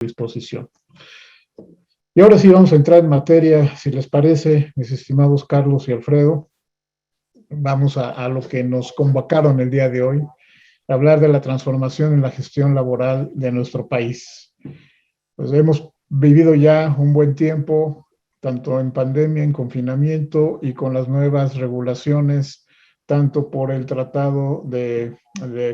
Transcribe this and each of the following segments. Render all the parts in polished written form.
disposición. Y ahora sí vamos a entrar en materia, si les parece, mis estimados Carlos y Alfredo. Vamos a lo que nos convocaron el día de hoy, hablar de la transformación en la gestión laboral de nuestro país. Pues hemos vivido ya un buen tiempo, tanto en pandemia, en confinamiento y con las nuevas regulaciones, tanto por el Tratado de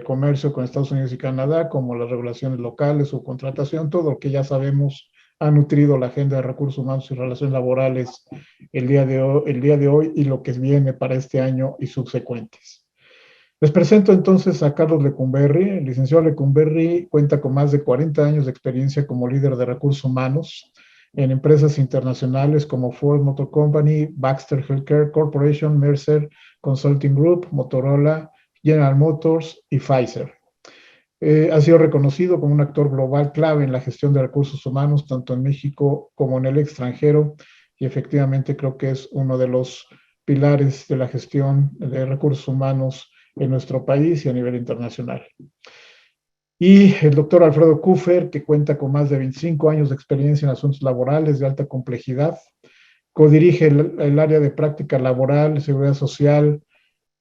Comercio con Estados Unidos y Canadá, como las regulaciones locales, su contratación, todo lo que ya sabemos ha nutrido la agenda de recursos humanos y relaciones laborales el día de hoy y lo que viene para este año y subsecuentes. Les presento entonces a Carlos Lecumberri. El licenciado Lecumberri cuenta con más de 40 años de experiencia como líder de recursos humanos en empresas internacionales como Ford Motor Company, Baxter Healthcare Corporation, Mercer Consulting Group, Motorola, General Motors y Pfizer. Ha sido reconocido como un actor global clave en la gestión de recursos humanos, tanto en México como en el extranjero, y efectivamente creo que es uno de los pilares de la gestión de recursos humanos en nuestro país y a nivel internacional. Y el doctor Alfredo Kuffer, que cuenta con más de 25 años de experiencia en asuntos laborales de alta complejidad, codirige el área de práctica laboral, seguridad social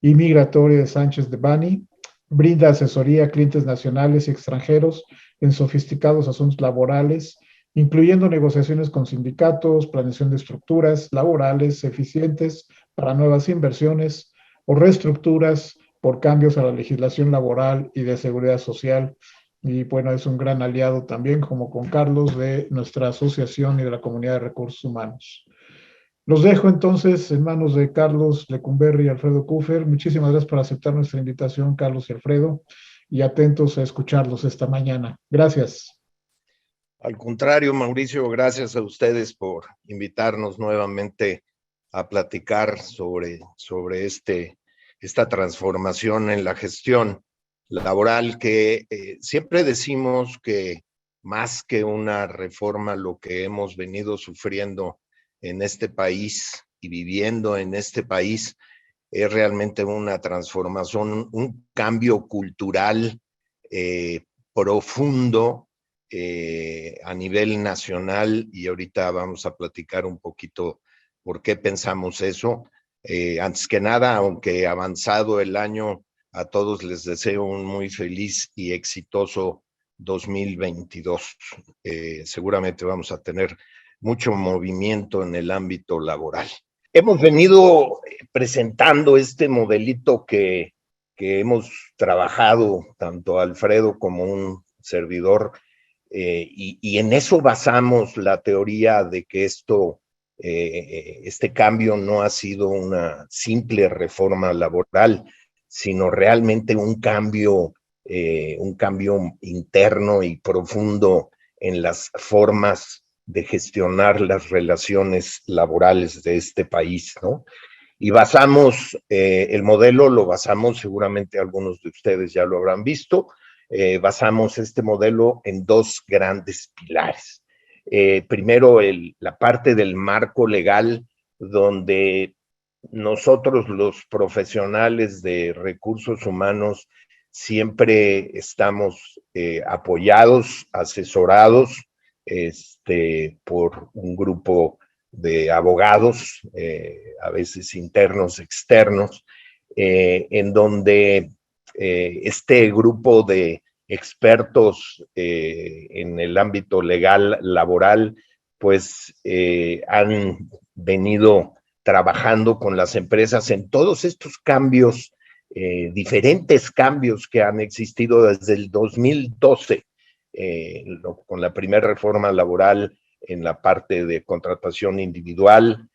y migratoria de Sánchez de Bani, brinda asesoría a clientes nacionales y extranjeros en sofisticados asuntos laborales, incluyendo negociaciones con sindicatos, planeación de estructuras laborales eficientes para nuevas inversiones o reestructuras por cambios a la legislación laboral y de seguridad social. Y bueno, es un gran aliado también, como con Carlos, de nuestra asociación y de la comunidad de recursos humanos. Los dejo entonces en manos de Carlos Lecumberri y Alfredo Kuffer. Muchísimas gracias por aceptar nuestra invitación, Carlos y Alfredo, y atentos a escucharlos esta mañana. Gracias. Al contrario, Mauricio, gracias a ustedes por invitarnos nuevamente a platicar sobre esta transformación en la gestión laboral que siempre decimos que más que una reforma, lo que hemos venido sufriendo en este país y viviendo en este país es realmente una transformación, un cambio cultural profundo a nivel nacional, y ahorita vamos a platicar un poquito por qué pensamos eso. Antes que nada, aunque avanzado el año, a todos les deseo un muy feliz y exitoso 2022. Seguramente vamos a tener mucho movimiento en el ámbito laboral. Hemos venido presentando este modelito que hemos trabajado, tanto Alfredo como un servidor, y en eso basamos la teoría de que este cambio no ha sido una simple reforma laboral, sino realmente un cambio interno y profundo en las formas de gestionar las relaciones laborales de este país, ¿no? Y basamos, el modelo lo basamos, seguramente algunos de ustedes ya lo habrán visto, basamos este modelo en dos grandes pilares. Primero, la parte del marco legal, donde nosotros los profesionales de recursos humanos siempre estamos apoyados, asesorados por un grupo de abogados, a veces internos, externos, en donde este grupo de expertos en el ámbito legal, laboral, pues han venido trabajando con las empresas en todos estos cambios, diferentes cambios que han existido desde el 2012, con la primera reforma laboral en la parte de contratación individual,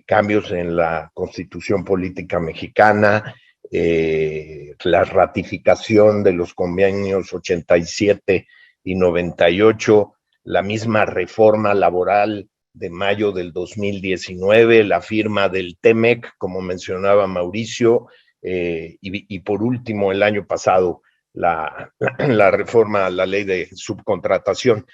cambios en la Constitución Política Mexicana, la ratificación de los convenios 87 y 98, la misma reforma laboral de mayo del 2019, la firma del TEMEC, como mencionaba Mauricio, y por último, el año pasado, la reforma a la ley de subcontratación.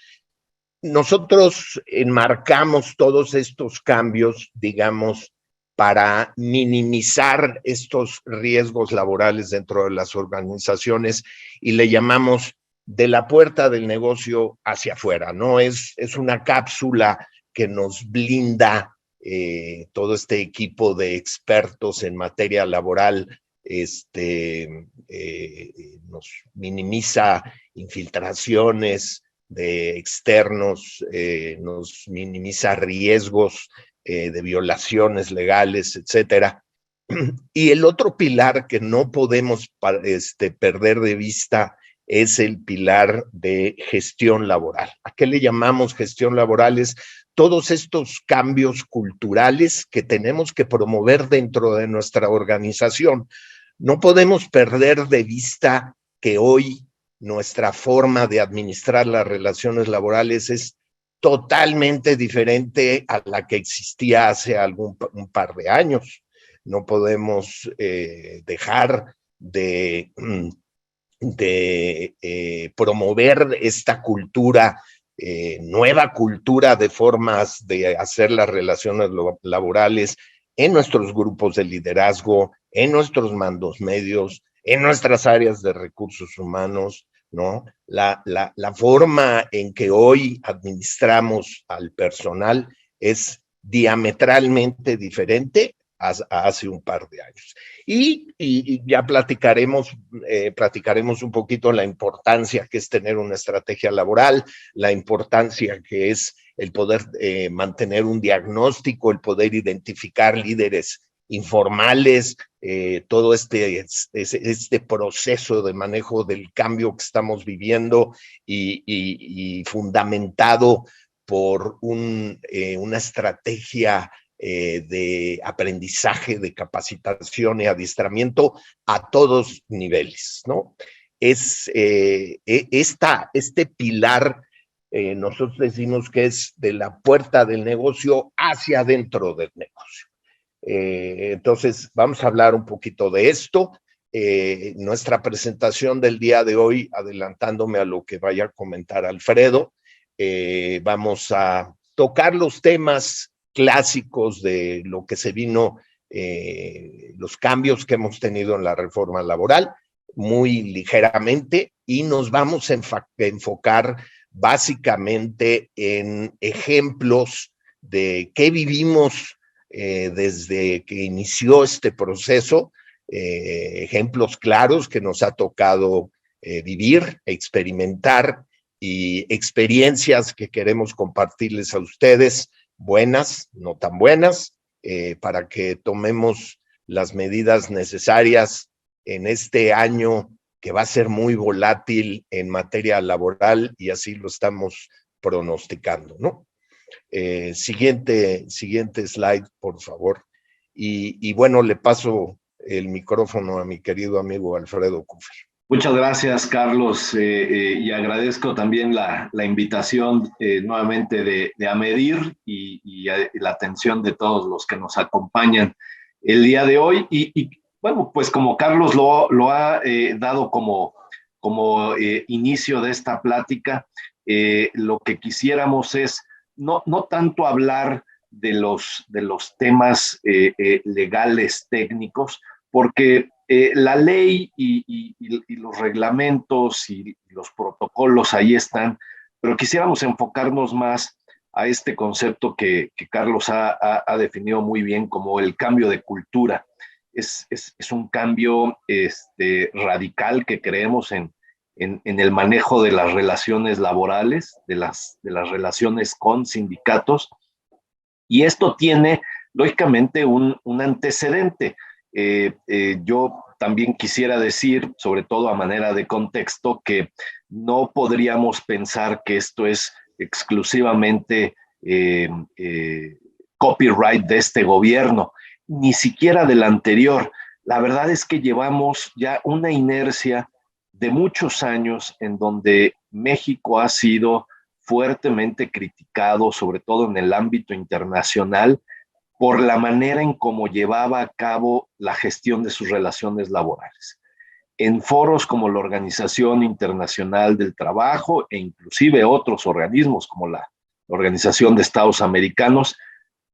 Nosotros enmarcamos todos estos cambios, digamos, para minimizar estos riesgos laborales dentro de las organizaciones, y le llamamos de la puerta del negocio hacia afuera, ¿no? Es una cápsula que nos blinda todo este equipo de expertos en materia laboral, nos minimiza infiltraciones de externos, nos minimiza riesgos de violaciones legales, etcétera. Y el otro pilar que no podemos perder de vista es el pilar de gestión laboral. ¿A qué le llamamos gestión laboral? Es todos estos cambios culturales que tenemos que promover dentro de nuestra organización. No podemos perder de vista que hoy nuestra forma de administrar las relaciones laborales es totalmente diferente a la que existía hace un par de años. No podemos dejar de promover esta cultura, nueva cultura de formas de hacer las relaciones laborales en nuestros grupos de liderazgo, en nuestros mandos medios, en nuestras áreas de recursos humanos, ¿no? La forma en que hoy administramos al personal es diametralmente diferente a hace un par de años. Y ya platicaremos un poquito la importancia que es tener una estrategia laboral, la importancia que es el poder mantener un diagnóstico, el poder identificar líderes informales, todo este proceso de manejo del cambio que estamos viviendo y fundamentado por una estrategia de aprendizaje, de capacitación y adiestramiento a todos niveles, ¿no? Es este pilar, nosotros decimos que es de la puerta del negocio hacia adentro del negocio. Entonces, vamos a hablar un poquito de esto. Nuestra presentación del día de hoy, adelantándome a lo que vaya a comentar Alfredo, vamos a tocar los temas clásicos de lo que se vino, los cambios que hemos tenido en la reforma laboral, muy ligeramente, y nos vamos a enfocar básicamente en ejemplos de qué vivimos desde que inició este proceso, ejemplos claros que nos ha tocado vivir, experimentar, y experiencias que queremos compartirles a ustedes, buenas, no tan buenas, para que tomemos las medidas necesarias en este año que va a ser muy volátil en materia laboral, y así lo estamos pronosticando, ¿no? Siguiente slide, por favor. Y bueno, le paso el micrófono a mi querido amigo Alfredo Kuffer. Muchas gracias, Carlos, y agradezco también la invitación nuevamente de AMEDIR y la atención de todos los que nos acompañan el día de hoy. Y bueno, pues como Carlos lo ha dado como inicio de esta plática, lo que quisiéramos es no tanto hablar de los temas legales técnicos, porque la ley y los reglamentos y los protocolos ahí están, pero quisiéramos enfocarnos más a este concepto que Carlos ha definido muy bien como el cambio de cultura. Es un cambio radical que creemos en el manejo de las relaciones laborales, de las relaciones con sindicatos, y esto tiene, lógicamente, un antecedente. Yo también quisiera decir, sobre todo a manera de contexto, que no podríamos pensar que esto es exclusivamente copyright de este gobierno, ni siquiera del anterior. La verdad es que llevamos ya una inercia de muchos años en donde México ha sido fuertemente criticado, sobre todo en el ámbito internacional, por la manera en cómo llevaba a cabo la gestión de sus relaciones laborales. En foros como la Organización Internacional del Trabajo e inclusive otros organismos como la Organización de Estados Americanos,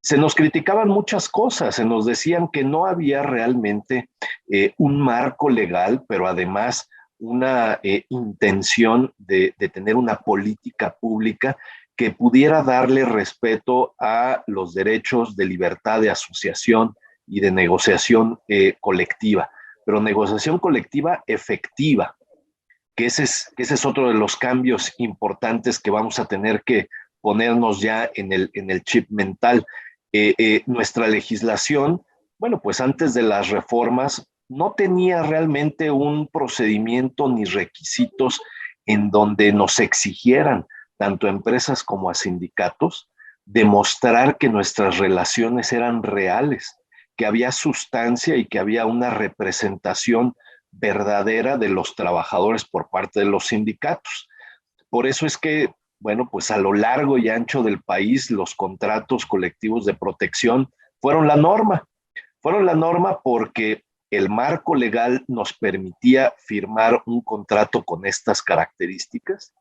se nos criticaban muchas cosas, se nos decían que no había realmente un marco legal, pero además una intención de tener una política pública que pudiera darle respeto a los derechos de libertad de asociación y de negociación colectiva, pero negociación colectiva efectiva, que ese es otro de los cambios importantes que vamos a tener que ponernos ya en el chip mental. Nuestra legislación, bueno, pues antes de las reformas, no tenía realmente un procedimiento ni requisitos en donde nos exigieran, tanto a empresas como a sindicatos, demostrar que nuestras relaciones eran reales, que había sustancia y que había una representación verdadera de los trabajadores por parte de los sindicatos. Por eso es que, bueno, pues a lo largo y ancho del país, los contratos colectivos de protección fueron la norma. Fueron la norma porque el marco legal nos permitía firmar un contrato con estas características,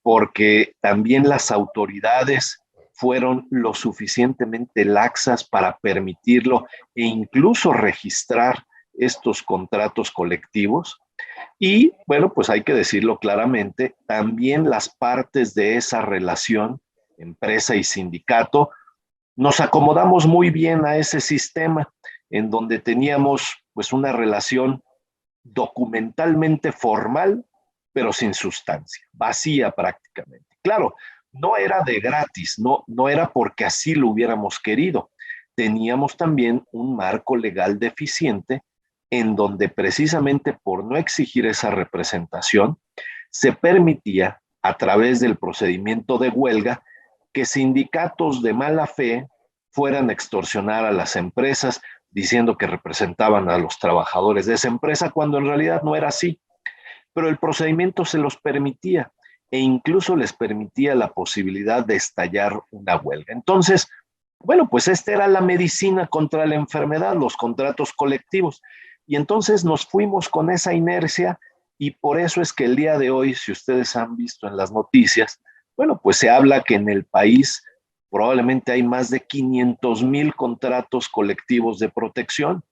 porque también las autoridades fueron lo suficientemente laxas para permitirlo e incluso registrar estos contratos colectivos. Y bueno, pues hay que decirlo claramente, también las partes de esa relación, empresa y sindicato, nos acomodamos muy bien a ese sistema en donde teníamos pues una relación documentalmente formal, pero sin sustancia, vacía prácticamente. Claro, no era de gratis, no era porque así lo hubiéramos querido. Teníamos también un marco legal deficiente en donde precisamente por no exigir esa representación, se permitía a través del procedimiento de huelga que sindicatos de mala fe fueran a extorsionar a las empresas diciendo que representaban a los trabajadores de esa empresa cuando en realidad no era así. Pero el procedimiento se los permitía e incluso les permitía la posibilidad de estallar una huelga. Entonces, bueno, pues esta era la medicina contra la enfermedad, los contratos colectivos. Y entonces nos fuimos con esa inercia y por eso es que el día de hoy, si ustedes han visto en las noticias, bueno, pues se habla que en el país probablemente hay más de 500,000 contratos colectivos de protección.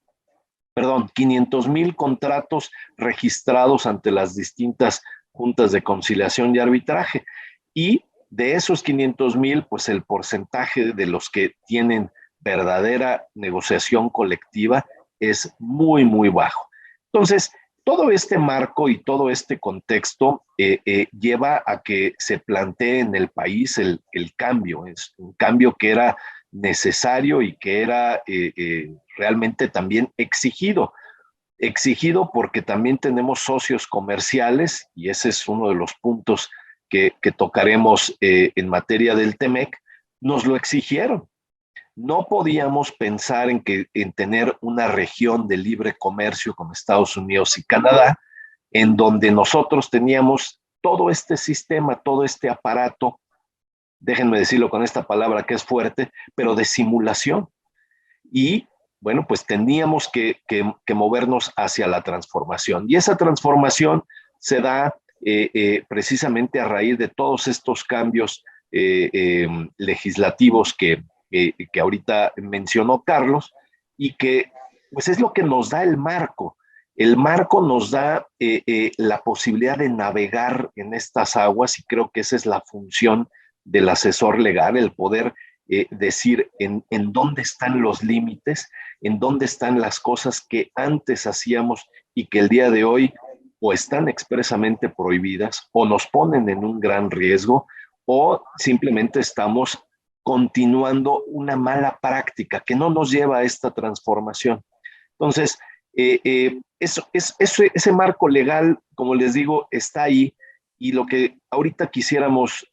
Perdón, 500,000 contratos registrados ante las distintas juntas de conciliación y arbitraje. Y de esos 500,000, pues el porcentaje de los que tienen verdadera negociación colectiva es muy, muy bajo. Entonces, todo este marco y todo este contexto lleva a que se plantee en el país el cambio. Es un cambio que era necesario y que era realmente también exigido. Exigido porque también tenemos socios comerciales, y ese es uno de los puntos que tocaremos en materia del TEMEC, nos lo exigieron. No podíamos pensar en tener una región de libre comercio como Estados Unidos y Canadá, en donde nosotros teníamos todo este sistema, todo este aparato, déjenme decirlo con esta palabra que es fuerte, pero de simulación. Y bueno, pues teníamos que movernos hacia la transformación. Y esa transformación se da precisamente a raíz de todos estos cambios legislativos que ahorita mencionó Carlos, y que pues es lo que nos da el marco. El marco nos da la posibilidad de navegar en estas aguas, y creo que esa es la función del asesor legal, el poder decir en dónde están los límites, en dónde están las cosas que antes hacíamos y que el día de hoy o están expresamente prohibidas o nos ponen en un gran riesgo, o simplemente estamos continuando una mala práctica que no nos lleva a esta transformación. Entonces, ese marco legal, como les digo, está ahí, y lo que ahorita quisiéramos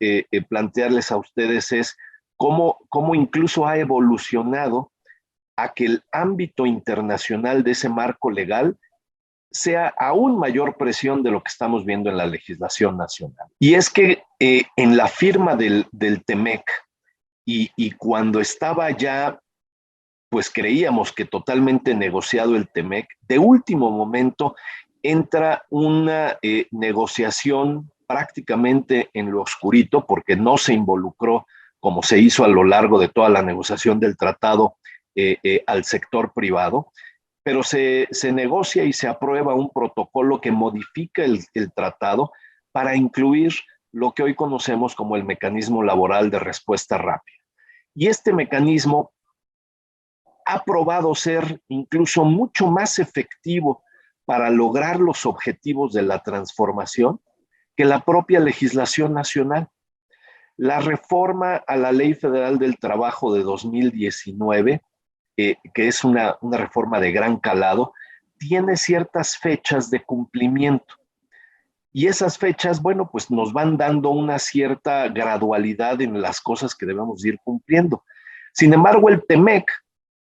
plantearles a ustedes es cómo incluso ha evolucionado a que el ámbito internacional de ese marco legal sea aún mayor presión de lo que estamos viendo en la legislación nacional. Y es que en la firma del TEMEC, y cuando estaba ya, pues creíamos que totalmente negociado el TEMEC, de último momento entra una negociación prácticamente en lo oscurito, porque no se involucró, como se hizo a lo largo de toda la negociación del tratado, al sector privado. pero se negocia y se aprueba un protocolo que modifica el tratado para incluir lo que hoy conocemos como el mecanismo laboral de respuesta rápida. Y este mecanismo ha probado ser incluso mucho más efectivo para lograr los objetivos de la transformación que la propia legislación nacional. La reforma a la Ley Federal del Trabajo de 2019, que es una reforma de gran calado, tiene ciertas fechas de cumplimiento. Y esas fechas, bueno, pues nos van dando una cierta gradualidad en las cosas que debemos ir cumpliendo. Sin embargo, el TEMEC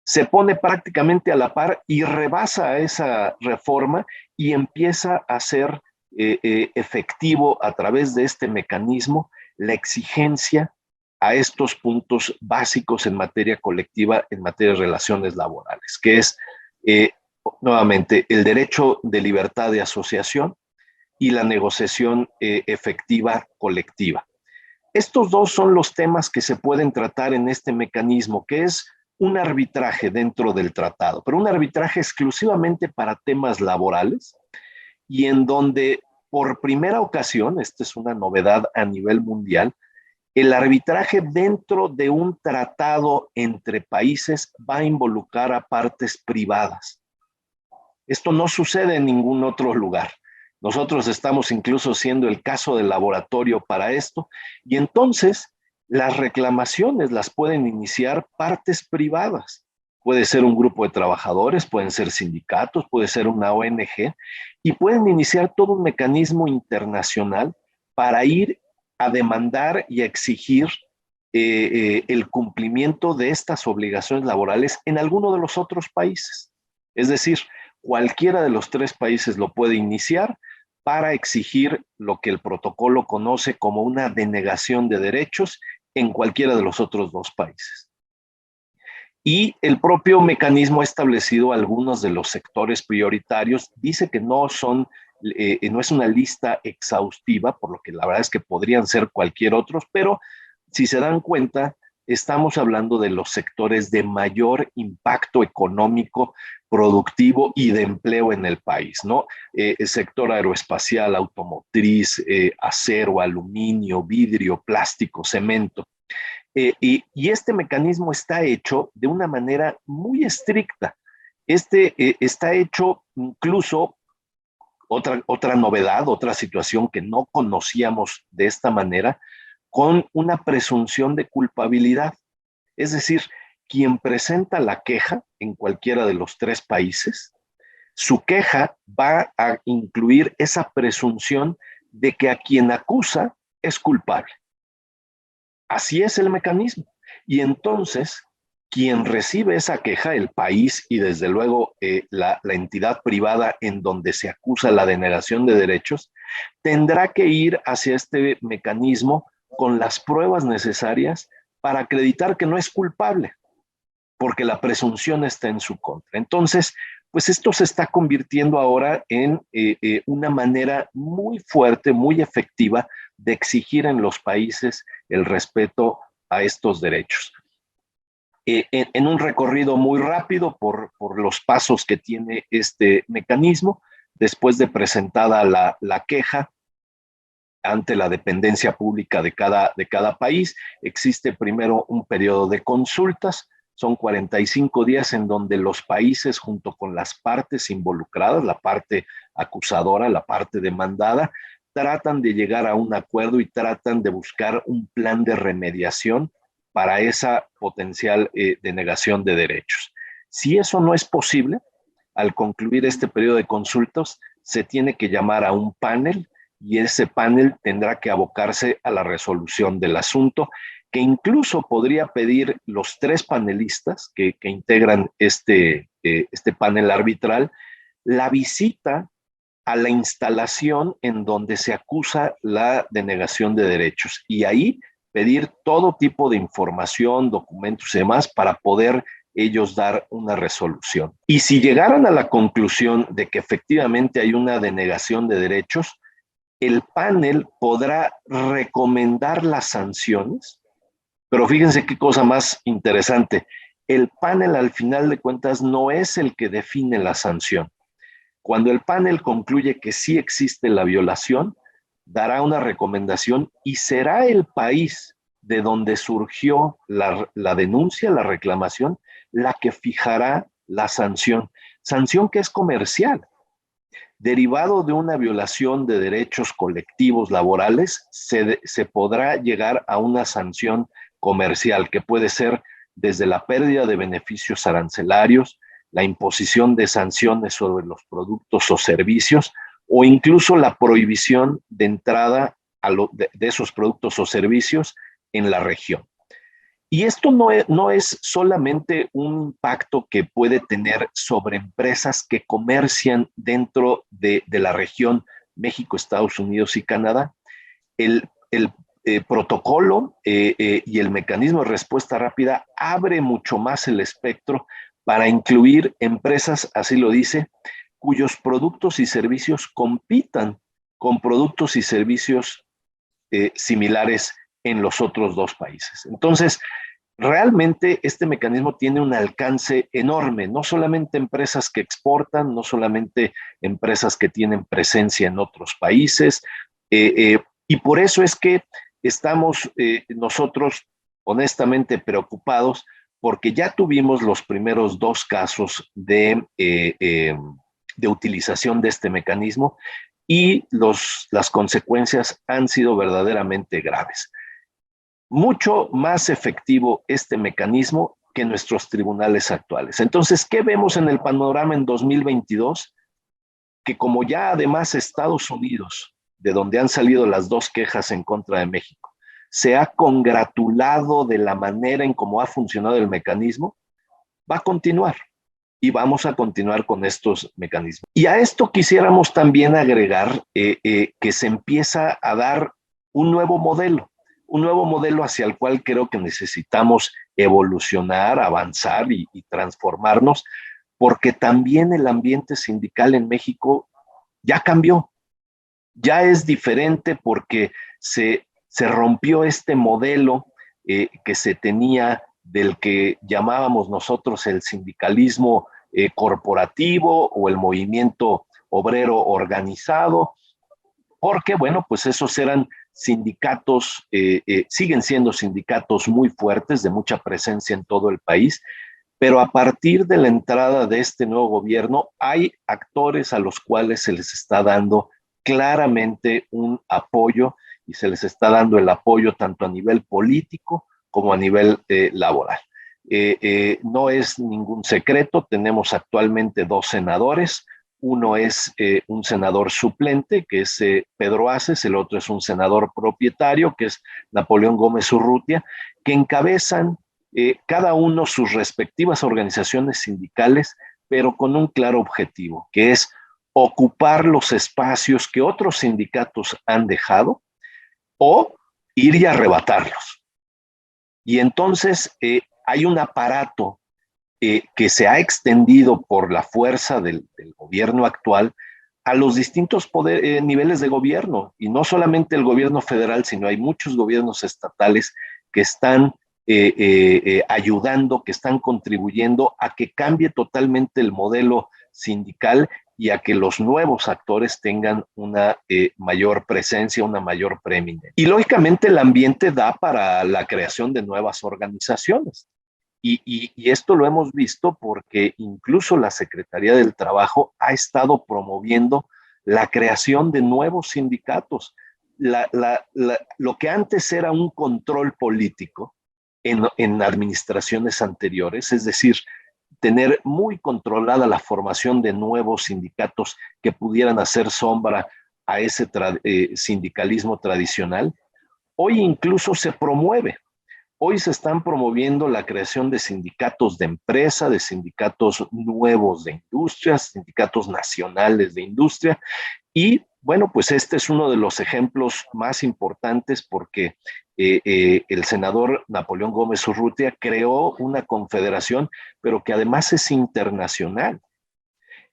se pone prácticamente a la par y rebasa esa reforma y empieza a ser efectivo a través de este mecanismo la exigencia a estos puntos básicos en materia colectiva, en materia de relaciones laborales, que es, nuevamente, el derecho de libertad de asociación y la negociación efectiva colectiva. Estos dos son los temas que se pueden tratar en este mecanismo, que es un arbitraje dentro del tratado, pero un arbitraje exclusivamente para temas laborales y en donde por primera ocasión, esta es una novedad a nivel mundial, el arbitraje dentro de un tratado entre países va a involucrar a partes privadas. Esto no sucede en ningún otro lugar. Nosotros estamos incluso siendo el caso de laboratorio para esto, y entonces las reclamaciones las pueden iniciar partes privadas. Puede ser un grupo de trabajadores, pueden ser sindicatos, puede ser una ONG, y pueden iniciar todo un mecanismo internacional para ir a demandar y a exigir el cumplimiento de estas obligaciones laborales en alguno de los otros países. Es decir, cualquiera de los tres países lo puede iniciar para exigir lo que el protocolo conoce como una denegación de derechos en cualquiera de los otros dos países. Y el propio mecanismo ha establecido algunos de los sectores prioritarios. Dice que no es una lista exhaustiva, por lo que la verdad es que podrían ser cualquier otros, pero si se dan cuenta, estamos hablando de los sectores de mayor impacto económico, productivo y de empleo en el país, ¿no? El sector aeroespacial, automotriz, acero, aluminio, vidrio, plástico, cemento. Y este mecanismo está hecho de una manera muy estricta. Está hecho incluso, otra novedad, otra situación que no conocíamos de esta manera, con una presunción de culpabilidad. Es decir, quien presenta la queja en cualquiera de los tres países, su queja va a incluir esa presunción de que a quien acusa es culpable. Así es el mecanismo. Y entonces, quien recibe esa queja, el país y desde luego la entidad privada en donde se acusa la denegación de derechos, tendrá que ir hacia este mecanismo con las pruebas necesarias para acreditar que no es culpable, porque la presunción está en su contra. Entonces, pues esto se está convirtiendo ahora en una manera muy fuerte, muy efectiva de exigir en los países el respeto a estos derechos. En un recorrido muy rápido por los pasos que tiene este mecanismo, después de presentada la queja ante la dependencia pública de cada país, existe primero un periodo de consultas. Son 45 días en donde los países, junto con las partes involucradas, la parte acusadora, la parte demandada, tratan de llegar a un acuerdo y tratan de buscar un plan de remediación para esa potencial denegación de derechos. Si eso no es posible, al concluir este periodo de consultas, se tiene que llamar a un panel y ese panel tendrá que abocarse a la resolución del asunto, que incluso podría pedir los tres panelistas que integran este panel arbitral, la visita a la instalación en donde se acusa la denegación de derechos y ahí pedir todo tipo de información, documentos y demás para poder ellos dar una resolución. Y si llegaran a la conclusión de que efectivamente hay una denegación de derechos, el panel podrá recomendar las sanciones. Pero fíjense qué cosa más interesante. el panel al final de cuentas no es el que define la sanción. Cuando el panel concluye que sí existe la violación, dará una recomendación y será el país de donde surgió la denuncia, la reclamación, la que fijará la sanción. Sanción que es comercial. Derivado de una violación de derechos colectivos laborales, se podrá llegar a una sanción comercial que puede ser desde la pérdida de beneficios arancelarios, la imposición de sanciones sobre los productos o servicios, o incluso la prohibición de entrada de esos productos o servicios en la región. Y esto no es solamente un impacto que puede tener sobre empresas que comercian dentro de la región México, Estados Unidos y Canadá. El protocolo y el mecanismo de respuesta rápida abre mucho más el espectro para incluir empresas, así lo dice, cuyos productos y servicios compitan con productos y servicios similares en los otros dos países. Entonces, realmente este mecanismo tiene un alcance enorme, no solamente empresas que exportan, no solamente empresas que tienen presencia en otros países, y por eso es que estamos nosotros honestamente preocupados porque ya tuvimos los primeros dos casos de utilización de este mecanismo y las consecuencias han sido verdaderamente graves. Mucho más efectivo este mecanismo que nuestros tribunales actuales. Entonces, ¿qué vemos en el panorama en 2022? Que como ya además Estados Unidos, de donde han salido las dos quejas en contra de México, se ha congratulado de la manera en cómo ha funcionado el mecanismo, va a continuar y vamos a continuar con estos mecanismos. Y a esto quisiéramos también agregar que se empieza a dar un nuevo modelo hacia el cual creo que necesitamos evolucionar, avanzar y transformarnos, porque también el ambiente sindical en México ya cambió, ya es diferente porque se rompió este modelo que se tenía del que llamábamos nosotros el sindicalismo corporativo o el movimiento obrero organizado, porque, bueno, pues esos eran sindicatos, siguen siendo sindicatos muy fuertes, de mucha presencia en todo el país, pero a partir de la entrada de este nuevo gobierno hay actores a los cuales se les está dando claramente un apoyo y se les está dando el apoyo tanto a nivel político como a nivel laboral. No es ningún secreto, tenemos actualmente dos senadores. Uno es un senador suplente, que es Pedro Aces, el otro es un senador propietario, que es Napoleón Gómez Urrutia, que encabezan cada uno sus respectivas organizaciones sindicales, pero con un claro objetivo, que es ocupar los espacios que otros sindicatos han dejado o ir y arrebatarlos. Y entonces hay un aparato que se ha extendido por la fuerza del gobierno actual a los distintos niveles de gobierno, y no solamente el gobierno federal, sino hay muchos gobiernos estatales que están ayudando, que están contribuyendo a que cambie totalmente el modelo sindical y a que los nuevos actores tengan una mayor presencia, una mayor preeminencia. Y lógicamente el ambiente da para la creación de nuevas organizaciones. Y esto lo hemos visto porque incluso la Secretaría del Trabajo ha estado promoviendo la creación de nuevos sindicatos. Lo que antes era un control político en administraciones anteriores, es decir, tener muy controlada la formación de nuevos sindicatos que pudieran hacer sombra a ese sindicalismo tradicional, hoy incluso se promueve. Hoy se están promoviendo la creación de sindicatos de empresa, de sindicatos nuevos de industria, sindicatos nacionales de industria. Y bueno, pues este es uno de los ejemplos más importantes porque el senador Napoleón Gómez Urrutia creó una confederación, pero que además es internacional.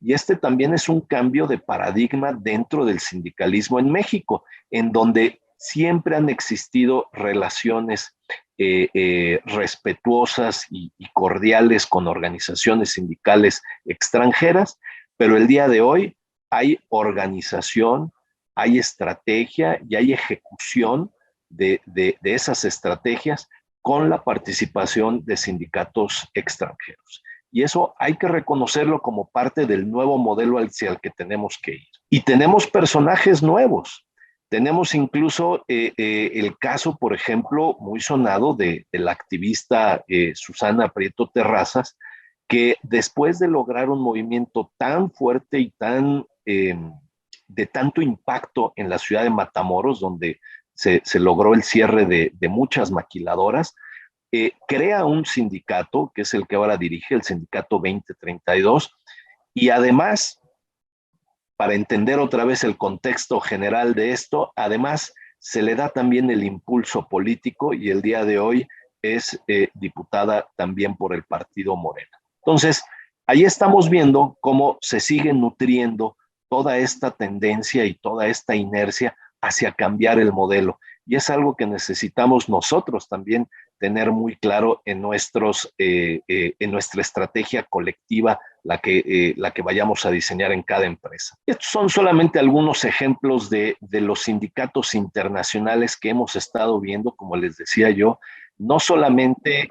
Y este también es un cambio de paradigma dentro del sindicalismo en México, en donde siempre han existido relaciones respetuosas y cordiales con organizaciones sindicales extranjeras, pero el día de hoy hay organización, hay estrategia y hay ejecución de esas estrategias con la participación de sindicatos extranjeros. Y eso hay que reconocerlo como parte del nuevo modelo hacia el que tenemos que ir. Y tenemos personajes nuevos. Tenemos incluso el caso, por ejemplo, muy sonado de la activista Susana Prieto Terrazas, que después de lograr un movimiento tan fuerte y de tanto impacto en la ciudad de Matamoros, donde se logró el cierre de muchas maquiladoras, crea un sindicato, que es el que ahora dirige, el sindicato 2032, y además, para entender otra vez el contexto general de esto, además se le da también el impulso político y el día de hoy es diputada también por el partido Morena. Entonces, ahí estamos viendo cómo se sigue nutriendo toda esta tendencia y toda esta inercia hacia cambiar el modelo. Y es algo que necesitamos nosotros también tener muy claro en nuestra estrategia colectiva, la que vayamos a diseñar en cada empresa. Estos son solamente algunos ejemplos de los sindicatos internacionales que hemos estado viendo, como les decía yo, no solamente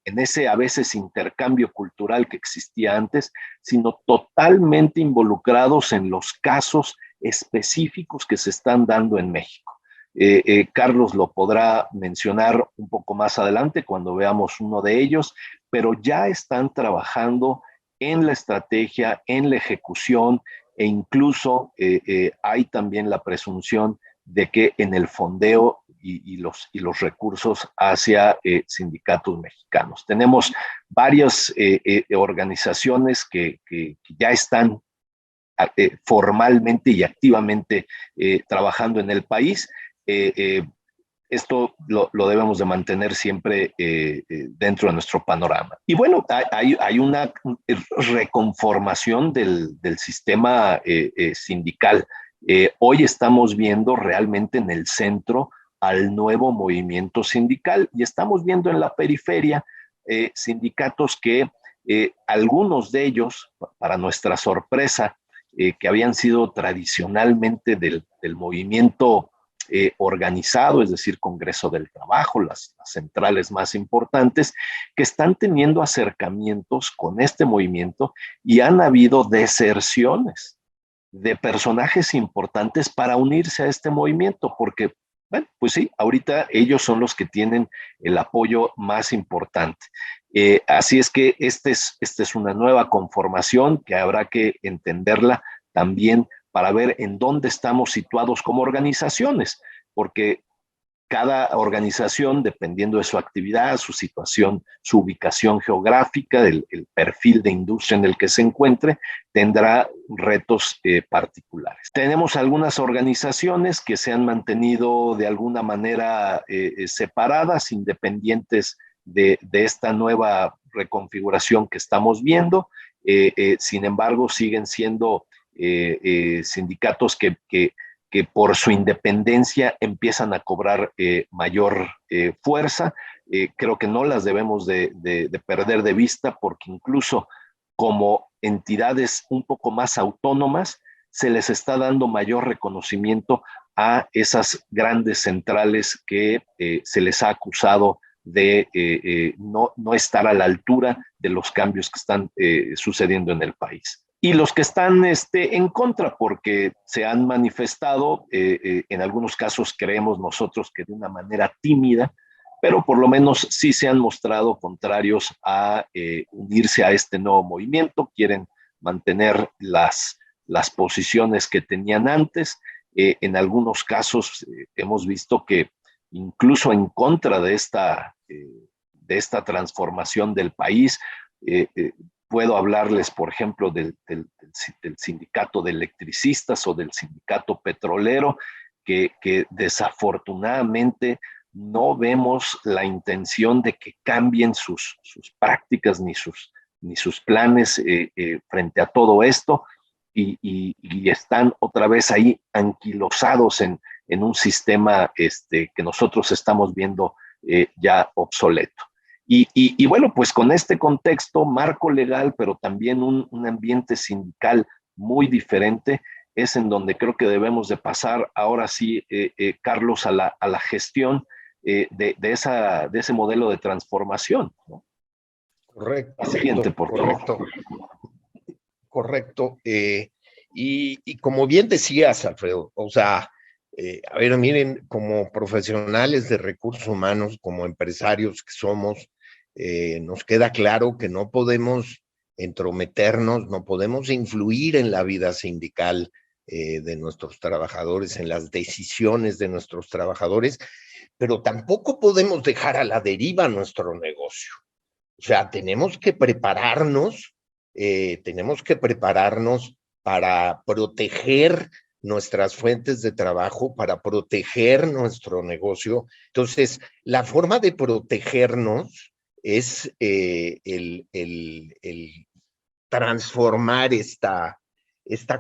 en ese a veces intercambio cultural que existía antes, sino totalmente involucrados en los casos específicos que se están dando en México. Carlos lo podrá mencionar un poco más adelante cuando veamos uno de ellos, pero ya están trabajando en la estrategia, en la ejecución e incluso hay también la presunción de que en el fondeo y los recursos hacia sindicatos mexicanos. Tenemos varias organizaciones que ya están formalmente y activamente trabajando en el país. Esto lo debemos de mantener siempre dentro de nuestro panorama. Y bueno, hay una reconformación del sistema sindical. Hoy estamos viendo realmente en el centro al nuevo movimiento sindical y estamos viendo en la periferia sindicatos que algunos de ellos, para nuestra sorpresa, que habían sido tradicionalmente del movimiento organizado, es decir, Congreso del Trabajo, las centrales más importantes, que están teniendo acercamientos con este movimiento y han habido deserciones de personajes importantes para unirse a este movimiento, porque, bueno, pues sí, ahorita ellos son los que tienen el apoyo más importante. Así es que esta es una nueva conformación que habrá que entenderla también para ver en dónde estamos situados como organizaciones, porque cada organización, dependiendo de su actividad, su situación, su ubicación geográfica, el perfil de industria en el que se encuentre, tendrá retos particulares. Tenemos algunas organizaciones que se han mantenido de alguna manera separadas, independientes de esta nueva reconfiguración que estamos viendo. Sin embargo, siguen siendo sindicatos que por su independencia empiezan a cobrar mayor fuerza. Creo que no las debemos de perder de vista porque incluso como entidades un poco más autónomas se les está dando mayor reconocimiento a esas grandes centrales que se les ha acusado de no estar a la altura de los cambios que están sucediendo en el país. Y los que están en contra, porque se han manifestado, en algunos casos creemos nosotros que de una manera tímida, pero por lo menos sí se han mostrado contrarios a unirse a este nuevo movimiento, quieren mantener las posiciones que tenían antes. En algunos casos hemos visto que incluso en contra de esta transformación del país, puedo hablarles, por ejemplo, del sindicato de electricistas o del sindicato petrolero, que desafortunadamente no vemos la intención de que cambien sus prácticas ni sus planes frente a todo esto y están otra vez ahí anquilosados en un sistema que nosotros estamos viendo ya obsoleto. Y bueno, pues con este contexto, marco legal, pero también un ambiente sindical muy diferente, es en donde creo que debemos de pasar ahora sí, Carlos, a la gestión de ese modelo de transformación, ¿no? Correcto, Siguiente, por favor. Correcto. Y como bien decías, Alfredo, o sea, a ver, miren, como profesionales de recursos humanos, como empresarios que somos, nos queda claro que no podemos entrometernos, no podemos influir en la vida sindical de nuestros trabajadores, en las decisiones de nuestros trabajadores, pero tampoco podemos dejar a la deriva nuestro negocio. O sea, tenemos que prepararnos para proteger nuestras fuentes de trabajo, para proteger nuestro negocio. Entonces, la forma de protegernos es el transformar esta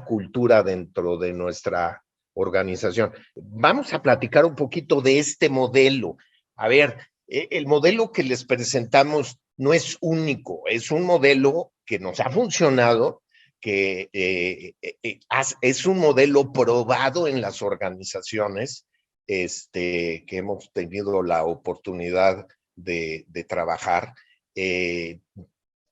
cultura dentro de nuestra organización. Vamos a platicar un poquito de este modelo. A ver, el modelo que les presentamos no es único, es un modelo que nos ha funcionado, que es un modelo probado en las organizaciones que hemos tenido la oportunidad de trabajar.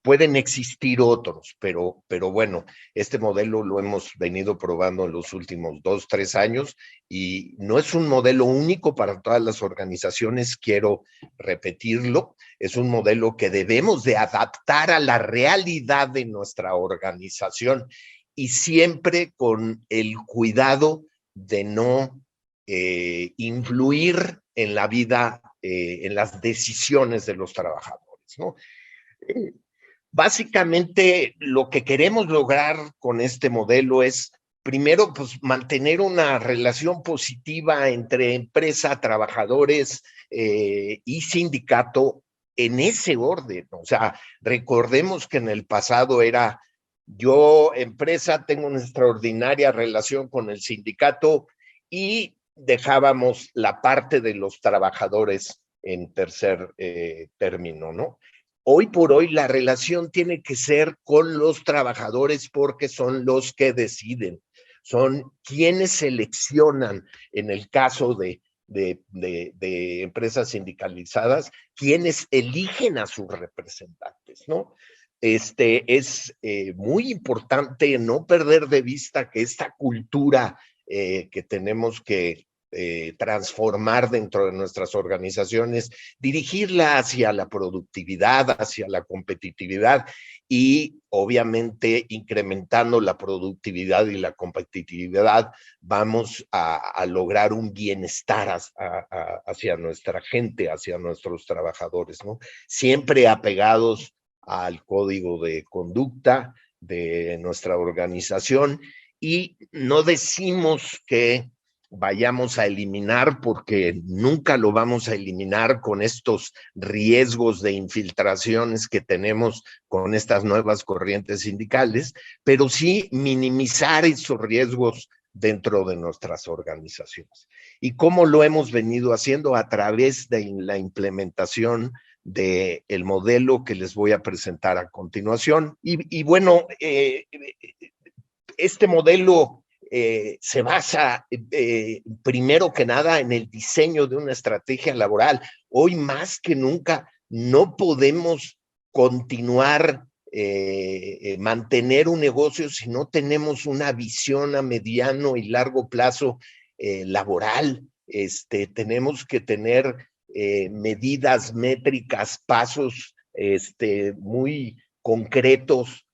Pueden existir otros, pero bueno, este modelo lo hemos venido probando en los últimos 2, 3 años y no es un modelo único para todas las organizaciones, quiero repetirlo, es un modelo que debemos de adaptar a la realidad de nuestra organización y siempre con el cuidado de no influir en la vida, en las decisiones de los trabajadores, ¿no? Básicamente, lo que queremos lograr con este modelo es, primero, pues mantener una relación positiva entre empresa, trabajadores y sindicato en ese orden. O sea, recordemos que en el pasado era, yo, empresa, tengo una extraordinaria relación con el sindicato y dejábamos la parte de los trabajadores en tercer término, ¿no? Hoy por hoy la relación tiene que ser con los trabajadores porque son los que deciden, son quienes seleccionan, en el caso de empresas sindicalizadas, quienes eligen a sus representantes, ¿no? Es muy importante no perder de vista que esta cultura que tenemos que transformar dentro de nuestras organizaciones, dirigirla hacia la productividad, hacia la competitividad y obviamente incrementando la productividad y la competitividad vamos a lograr un bienestar hacia nuestra gente, hacia nuestros trabajadores, ¿no? Siempre apegados al código de conducta de nuestra organización y no decimos que vayamos a eliminar, porque nunca lo vamos a eliminar con estos riesgos de infiltraciones que tenemos con estas nuevas corrientes sindicales, pero sí minimizar esos riesgos dentro de nuestras organizaciones. ¿Y cómo lo hemos venido haciendo? A través de la implementación del modelo que les voy a presentar a continuación. Y bueno, este modelo se basa primero que nada en el diseño de una estrategia laboral. Hoy más que nunca no podemos continuar mantener un negocio si no tenemos una visión a mediano y largo plazo laboral. Tenemos que tener medidas, métricas, pasos muy concretos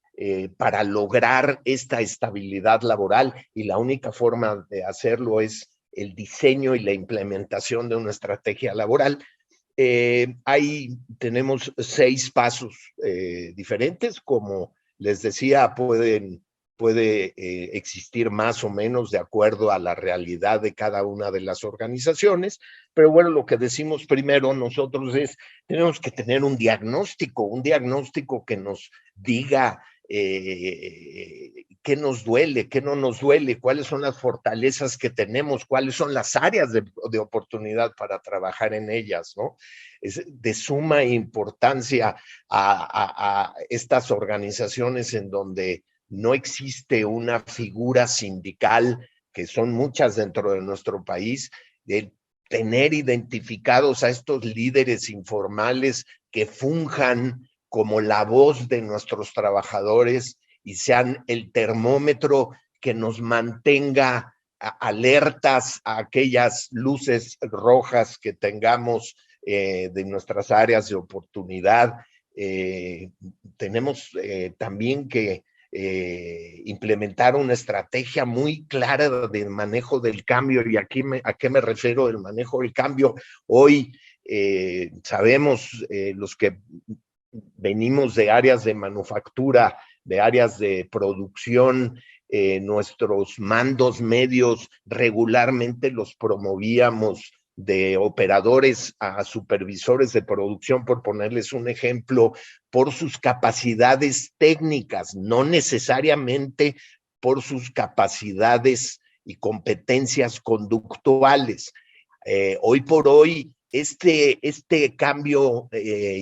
para lograr esta estabilidad laboral y la única forma de hacerlo es el diseño y la implementación de una estrategia laboral. Ahí tenemos 6 pasos diferentes, como les decía, puede existir más o menos de acuerdo a la realidad de cada una de las organizaciones, pero bueno, lo que decimos primero nosotros es, tenemos que tener un diagnóstico que nos diga qué nos duele, qué no nos duele, cuáles son las fortalezas que tenemos, cuáles son las áreas de oportunidad para trabajar en ellas, ¿no? Es de suma importancia a estas organizaciones en donde no existe una figura sindical, que son muchas dentro de nuestro país, de tener identificados a estos líderes informales que funjan como la voz de nuestros trabajadores y sean el termómetro que nos mantenga alertas a aquellas luces rojas que tengamos de nuestras áreas de oportunidad. Tenemos también que implementar una estrategia muy clara de manejo del cambio. ¿Y aquí a qué me refiero del manejo del cambio? Hoy sabemos los que venimos de áreas de manufactura, de áreas de producción, nuestros mandos medios regularmente los promovíamos de operadores a supervisores de producción, por ponerles un ejemplo, por sus capacidades técnicas, no necesariamente por sus capacidades y competencias conductuales. Hoy por hoy, este cambio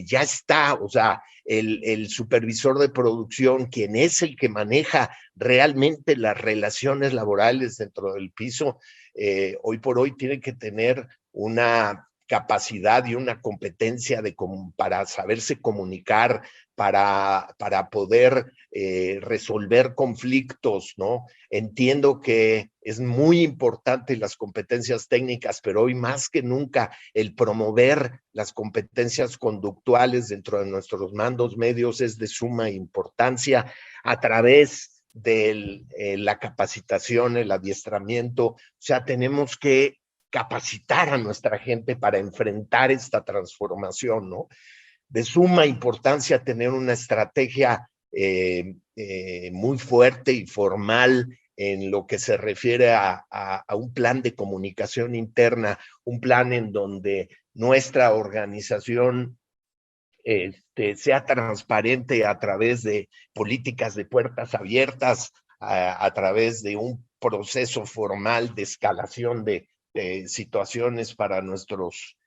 ya está, o sea, el supervisor de producción, quien es el que maneja realmente las relaciones laborales dentro del piso, hoy por hoy tiene que tener una capacidad y una competencia para saberse comunicar, para poder resolver conflictos, ¿no? Entiendo que es muy importante las competencias técnicas, pero hoy más que nunca el promover las competencias conductuales dentro de nuestros mandos medios es de suma importancia a través de la capacitación, el adiestramiento. O sea, tenemos que capacitar a nuestra gente para enfrentar esta transformación, ¿no? De suma importancia tener una estrategia muy fuerte y formal en lo que se refiere a un plan de comunicación interna, un plan en donde nuestra organización sea transparente a través de políticas de puertas abiertas, a través de un proceso formal de escalación de situaciones para nuestros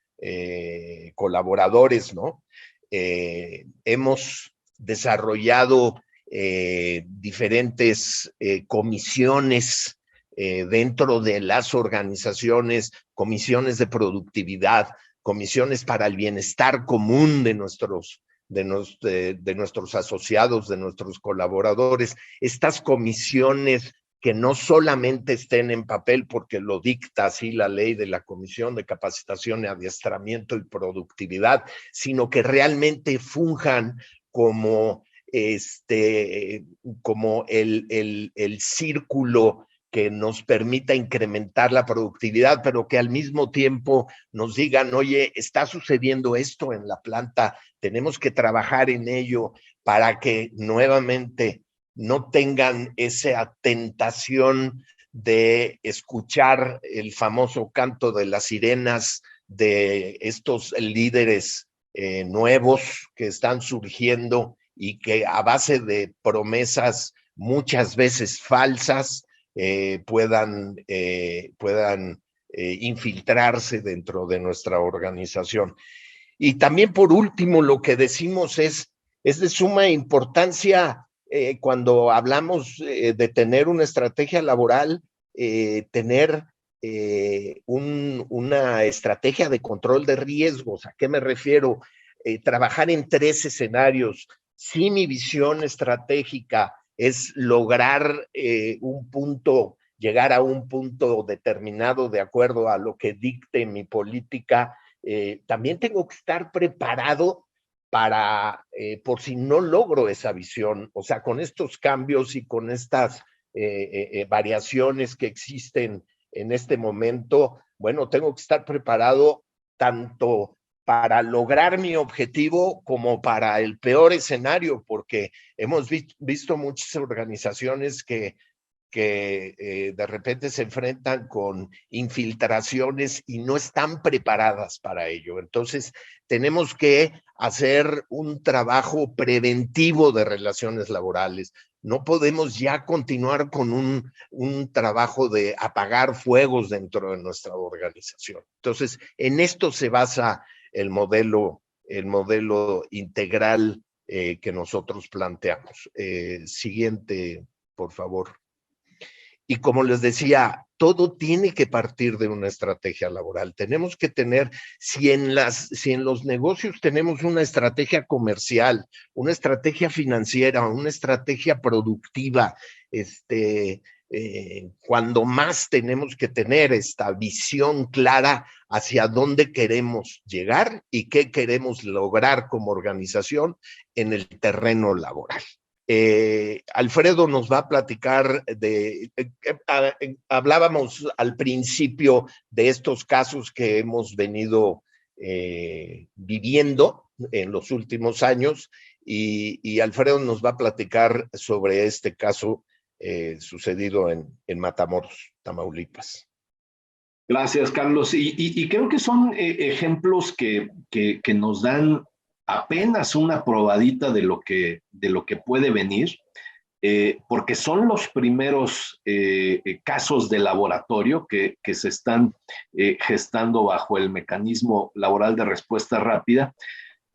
colaboradores, ¿no? Hemos desarrollado diferentes comisiones dentro de las organizaciones, comisiones de productividad, comisiones para el bienestar común de nuestros asociados, de nuestros colaboradores. Estas comisiones que no solamente estén en papel porque lo dicta así la ley de la Comisión de Capacitación y Adiestramiento y Productividad, sino que realmente funjan como el círculo que nos permita incrementar la productividad, pero que al mismo tiempo nos digan, oye, está sucediendo esto en la planta, tenemos que trabajar en ello para que nuevamente no tengan esa tentación de escuchar el famoso canto de las sirenas de estos líderes nuevos que están surgiendo y que a base de promesas muchas veces falsas puedan infiltrarse dentro de nuestra organización. Y también, por último, lo que decimos es de suma importancia cuando hablamos de tener una estrategia laboral, tener una estrategia de control de riesgos. ¿A qué me refiero? Trabajar en 3 escenarios. Si mi visión estratégica es lograr un punto, llegar a un punto determinado de acuerdo a lo que dicte mi política, también tengo que estar preparado para, por si no logro esa visión, o sea, con estos cambios y con estas variaciones que existen en este momento, bueno, tengo que estar preparado tanto para lograr mi objetivo como para el peor escenario, porque hemos visto muchas organizaciones que que de repente se enfrentan con infiltraciones y no están preparadas para ello. Entonces, tenemos que hacer un trabajo preventivo de relaciones laborales. No podemos ya continuar con un trabajo de apagar fuegos dentro de nuestra organización. Entonces, en esto se basa el modelo integral que nosotros planteamos. Siguiente, por favor. Y como les decía, todo tiene que partir de una estrategia laboral. Tenemos que tener, si en los negocios tenemos una estrategia comercial, una estrategia financiera, una estrategia productiva, cuando más tenemos que tener esta visión clara hacia dónde queremos llegar y qué queremos lograr como organización en el terreno laboral. Alfredo nos va a platicar hablábamos al principio de estos casos que hemos venido viviendo en los últimos años y Alfredo nos va a platicar sobre este caso sucedido en Matamoros, Tamaulipas. Gracias, Carlos. Y creo que son ejemplos que nos dan apenas una probadita de lo que puede venir, porque son los primeros casos de laboratorio que se están gestando bajo el mecanismo laboral de respuesta rápida,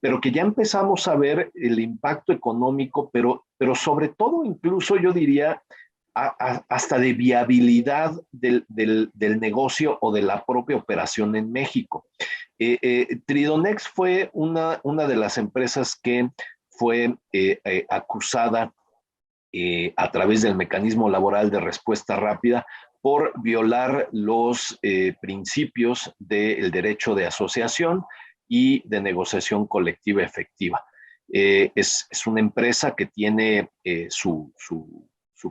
pero que ya empezamos a ver el impacto económico, pero sobre todo incluso yo diría hasta de viabilidad del negocio o de la propia operación en México. Tridonex fue una de las empresas que fue acusada a través del mecanismo laboral de respuesta rápida por violar los principios del derecho de asociación y de negociación colectiva efectiva. Es una empresa que tiene su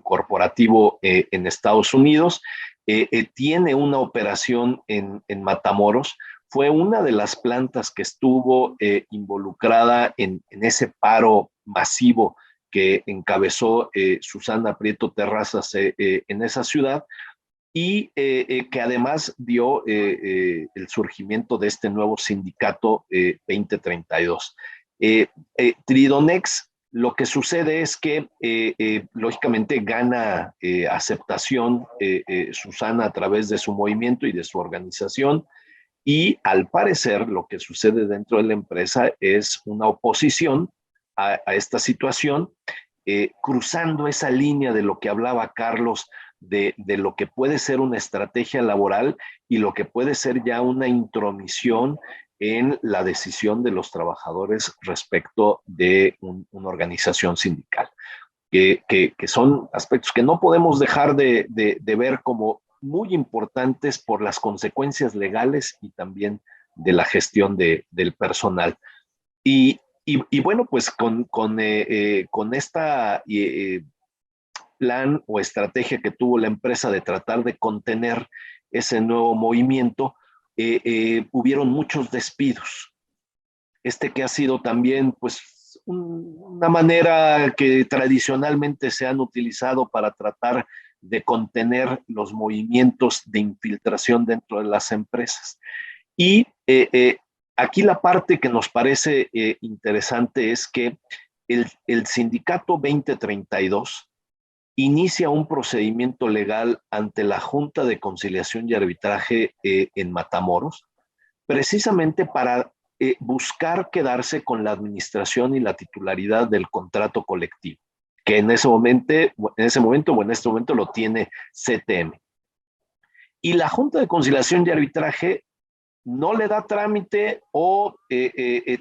corporativo en Estados Unidos, tiene una operación en Matamoros, fue una de las plantas que estuvo involucrada en ese paro masivo que encabezó Susana Prieto Terrazas en esa ciudad y que además dio el surgimiento de este nuevo sindicato 2032. Tridonex, lo que sucede es que lógicamente gana aceptación Susana a través de su movimiento y de su organización, y al parecer lo que sucede dentro de la empresa es una oposición a esta situación, cruzando esa línea de lo que hablaba Carlos, de lo que puede ser una estrategia laboral y lo que puede ser ya una intromisión en la decisión de los trabajadores respecto de una organización sindical, que son aspectos que no podemos dejar de ver como muy importantes por las consecuencias legales y también de la gestión del personal. Y bueno, pues con esta plan o estrategia que tuvo la empresa de tratar de contener ese nuevo movimiento, hubieron muchos despidos. Que ha sido también, pues, una manera que tradicionalmente se han utilizado para tratar de contener los movimientos de infiltración dentro de las empresas. Y aquí la parte que nos parece interesante es que el sindicato 2032 inicia un procedimiento legal ante la Junta de Conciliación y Arbitraje en Matamoros, precisamente para buscar quedarse con la administración y la titularidad del contrato colectivo, que en este momento lo tiene CTM. Y la Junta de Conciliación y Arbitraje no le da trámite o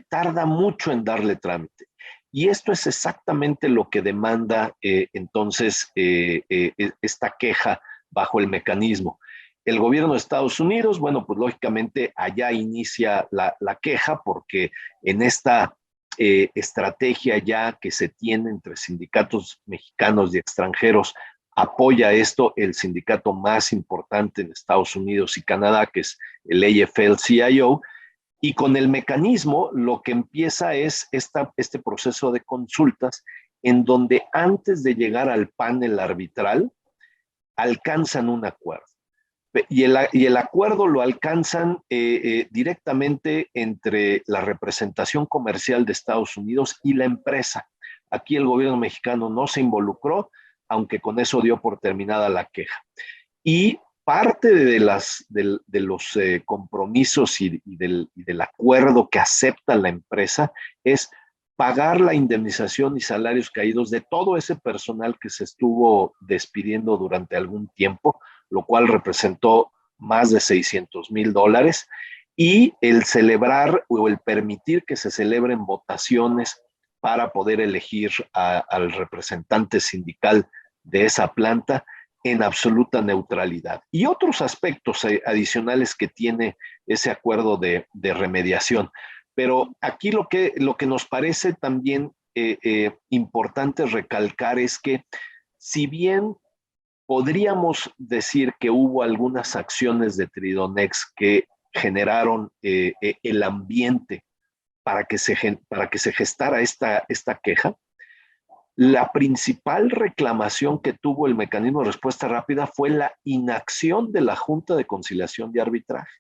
tarda mucho en darle trámite. Y esto es exactamente lo que demanda entonces esta queja bajo el mecanismo. El gobierno de Estados Unidos, bueno, pues lógicamente allá inicia la queja porque en esta estrategia ya que se tiene entre sindicatos mexicanos y extranjeros, apoya esto el sindicato más importante en Estados Unidos y Canadá, que es el AFL-CIO, y con el mecanismo lo que empieza es este proceso de consultas en donde antes de llegar al panel arbitral alcanzan un acuerdo. Y el acuerdo lo alcanzan directamente entre la representación comercial de Estados Unidos y la empresa. Aquí el gobierno mexicano no se involucró, aunque con eso dio por terminada la queja. Y parte de los compromisos y del acuerdo que acepta la empresa es pagar la indemnización y salarios caídos de todo ese personal que se estuvo despidiendo durante algún tiempo, lo cual representó más de $600,000, y el celebrar o el permitir que se celebren votaciones para poder elegir al representante sindical de esa planta en absoluta neutralidad. Y otros aspectos adicionales que tiene ese acuerdo de remediación. Pero aquí lo que nos parece también importante recalcar es que, si bien podríamos decir que hubo algunas acciones de Tridonex que generaron el ambiente para que se gestara esta queja, la principal reclamación que tuvo el mecanismo de respuesta rápida fue la inacción de la Junta de Conciliación y Arbitraje.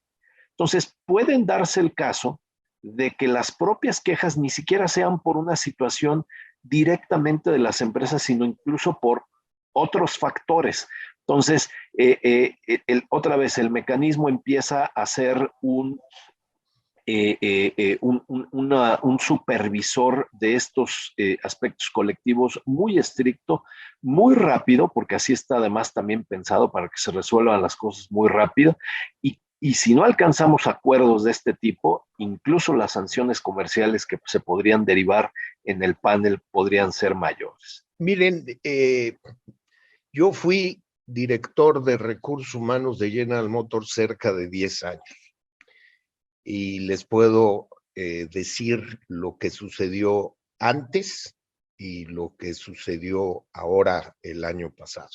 Entonces, pueden darse el caso de que las propias quejas ni siquiera sean por una situación directamente de las empresas, sino incluso por otros factores. Entonces, otra vez, el mecanismo empieza a ser un supervisor de estos aspectos colectivos muy estricto, muy rápido, porque así está además también pensado para que se resuelvan las cosas muy rápido, y si no alcanzamos acuerdos de este tipo, incluso las sanciones comerciales que se podrían derivar en el panel podrían ser mayores. Miren, yo fui director de recursos humanos de General Motors cerca de 10 años. Y les puedo decir lo que sucedió antes y lo que sucedió ahora el año pasado.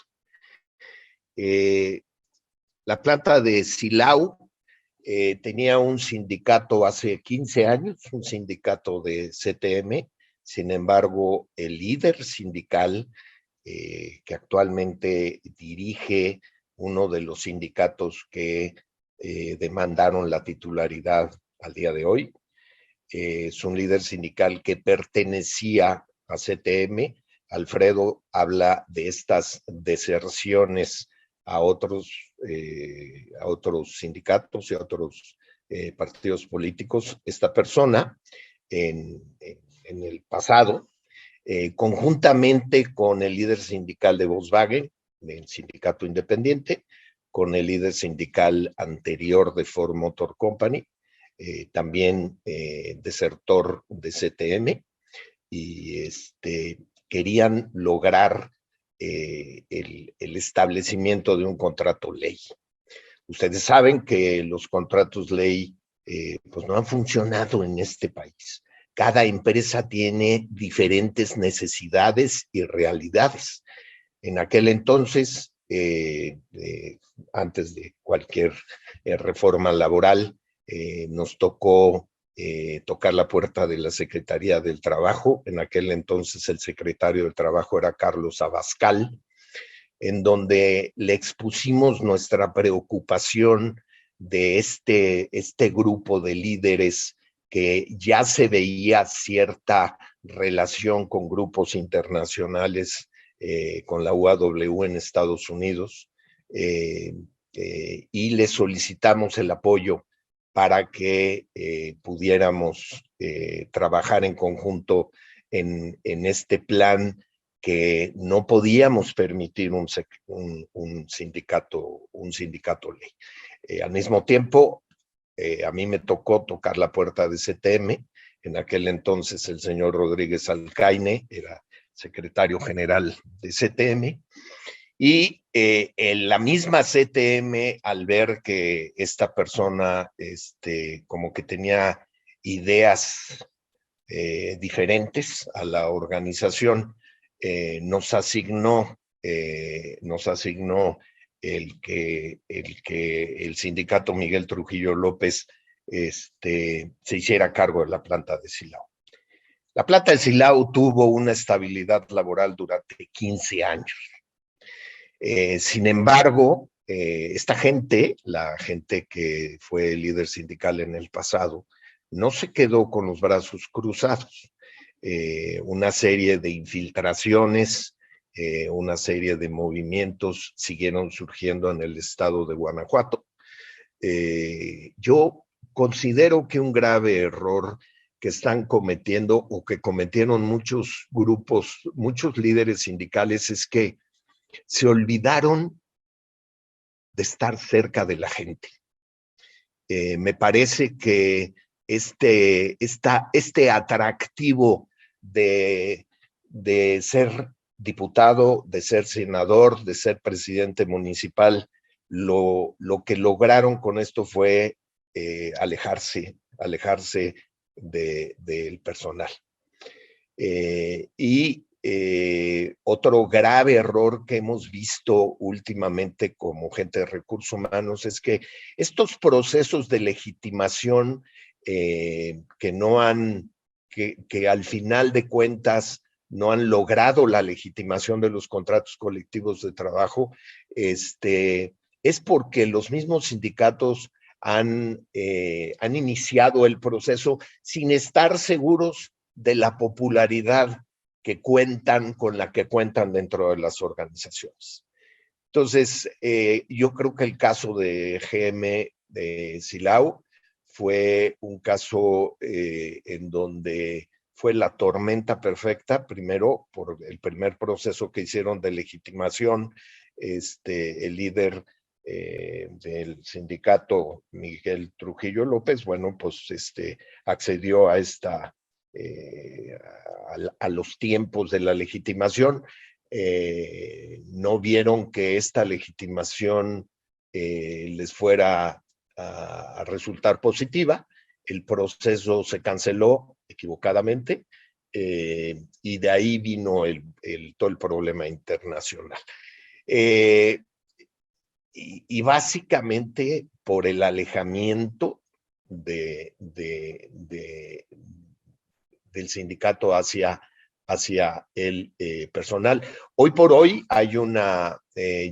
La planta de Silao tenía un sindicato hace 15 años, un sindicato de CTM. Sin embargo, el líder sindical que actualmente dirige uno de los sindicatos que demandaron la titularidad al día de hoy. Es un líder sindical que pertenecía a CTM. Alfredo habla de estas deserciones a otros sindicatos y a otros partidos políticos. Esta persona, en el pasado, conjuntamente con el líder sindical de Volkswagen, del sindicato independiente, con el líder sindical anterior de Ford Motor Company, también desertor de CTM, y querían lograr el establecimiento de un contrato ley. Ustedes saben que los contratos ley pues no han funcionado en este país. Cada empresa tiene diferentes necesidades y realidades. En aquel entonces, antes de cualquier reforma laboral, nos tocó tocar la puerta de la Secretaría del Trabajo. En aquel entonces el secretario del Trabajo era Carlos Abascal, en donde le expusimos nuestra preocupación de este grupo de líderes, que ya se veía cierta relación con grupos internacionales, con la UAW en Estados Unidos, y le solicitamos el apoyo para que pudiéramos trabajar en conjunto en este plan, que no podíamos permitir un sindicato ley. Al mismo tiempo, a mí me tocó tocar la puerta de CTM. En aquel entonces el señor Rodríguez Alcaine era secretario general de CTM, y en la misma CTM, al ver que esta persona como que tenía ideas diferentes a la organización, nos asignó el que el sindicato Miguel Trujillo López se hiciera cargo de la planta de Silao. La planta de Silao tuvo una estabilidad laboral durante 15 años. Sin embargo, esta gente, la gente que fue líder sindical en el pasado, no se quedó con los brazos cruzados. Una serie de infiltraciones, una serie de movimientos siguieron surgiendo en el estado de Guanajuato. Yo considero que un grave error que están cometiendo o que cometieron muchos grupos, muchos líderes sindicales, es que se olvidaron de estar cerca de la gente. Me parece que este atractivo de ser diputado, de ser senador, de ser presidente municipal, lo que lograron con esto fue alejarse del personal. Otro grave error que hemos visto últimamente como gente de recursos humanos es que estos procesos de legitimación que al final de cuentas no han logrado la legitimación de los contratos colectivos de trabajo, es porque los mismos sindicatos han iniciado el proceso sin estar seguros de la popularidad con la que cuentan dentro de las organizaciones. Entonces, yo creo que el caso de GM de Silao fue un caso en donde fue la tormenta perfecta, primero por el primer proceso que hicieron de legitimación, el líder del sindicato, Miguel Trujillo López, bueno, pues accedió a a los tiempos de la legitimación. No vieron que esta legitimación les fuera a resultar positiva. El proceso se canceló equivocadamente y de ahí vino todo el problema internacional. Y básicamente por el alejamiento del sindicato hacia el personal. Hoy por hoy hay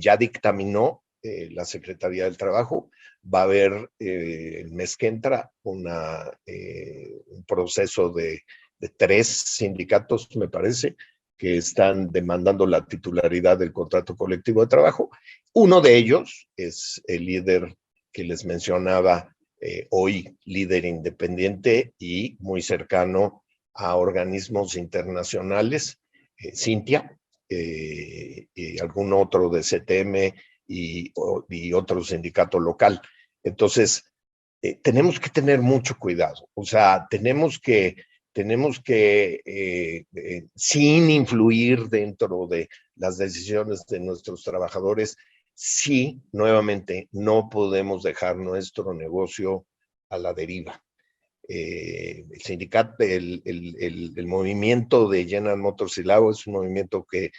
ya dictaminó la Secretaría del Trabajo, va a haber el mes que entra un proceso de 3 sindicatos, me parece, que están demandando la titularidad del contrato colectivo de trabajo. Uno de ellos es el líder que les mencionaba hoy, líder independiente y muy cercano a organismos internacionales, Cintia, y algún otro de CTM y otro sindicato local. Entonces, tenemos que tener mucho cuidado. O sea, tenemos que sin influir dentro de las decisiones de nuestros trabajadores, sí, nuevamente, no podemos dejar nuestro negocio a la deriva. El sindicato, el movimiento de General Motors Silao es un movimiento que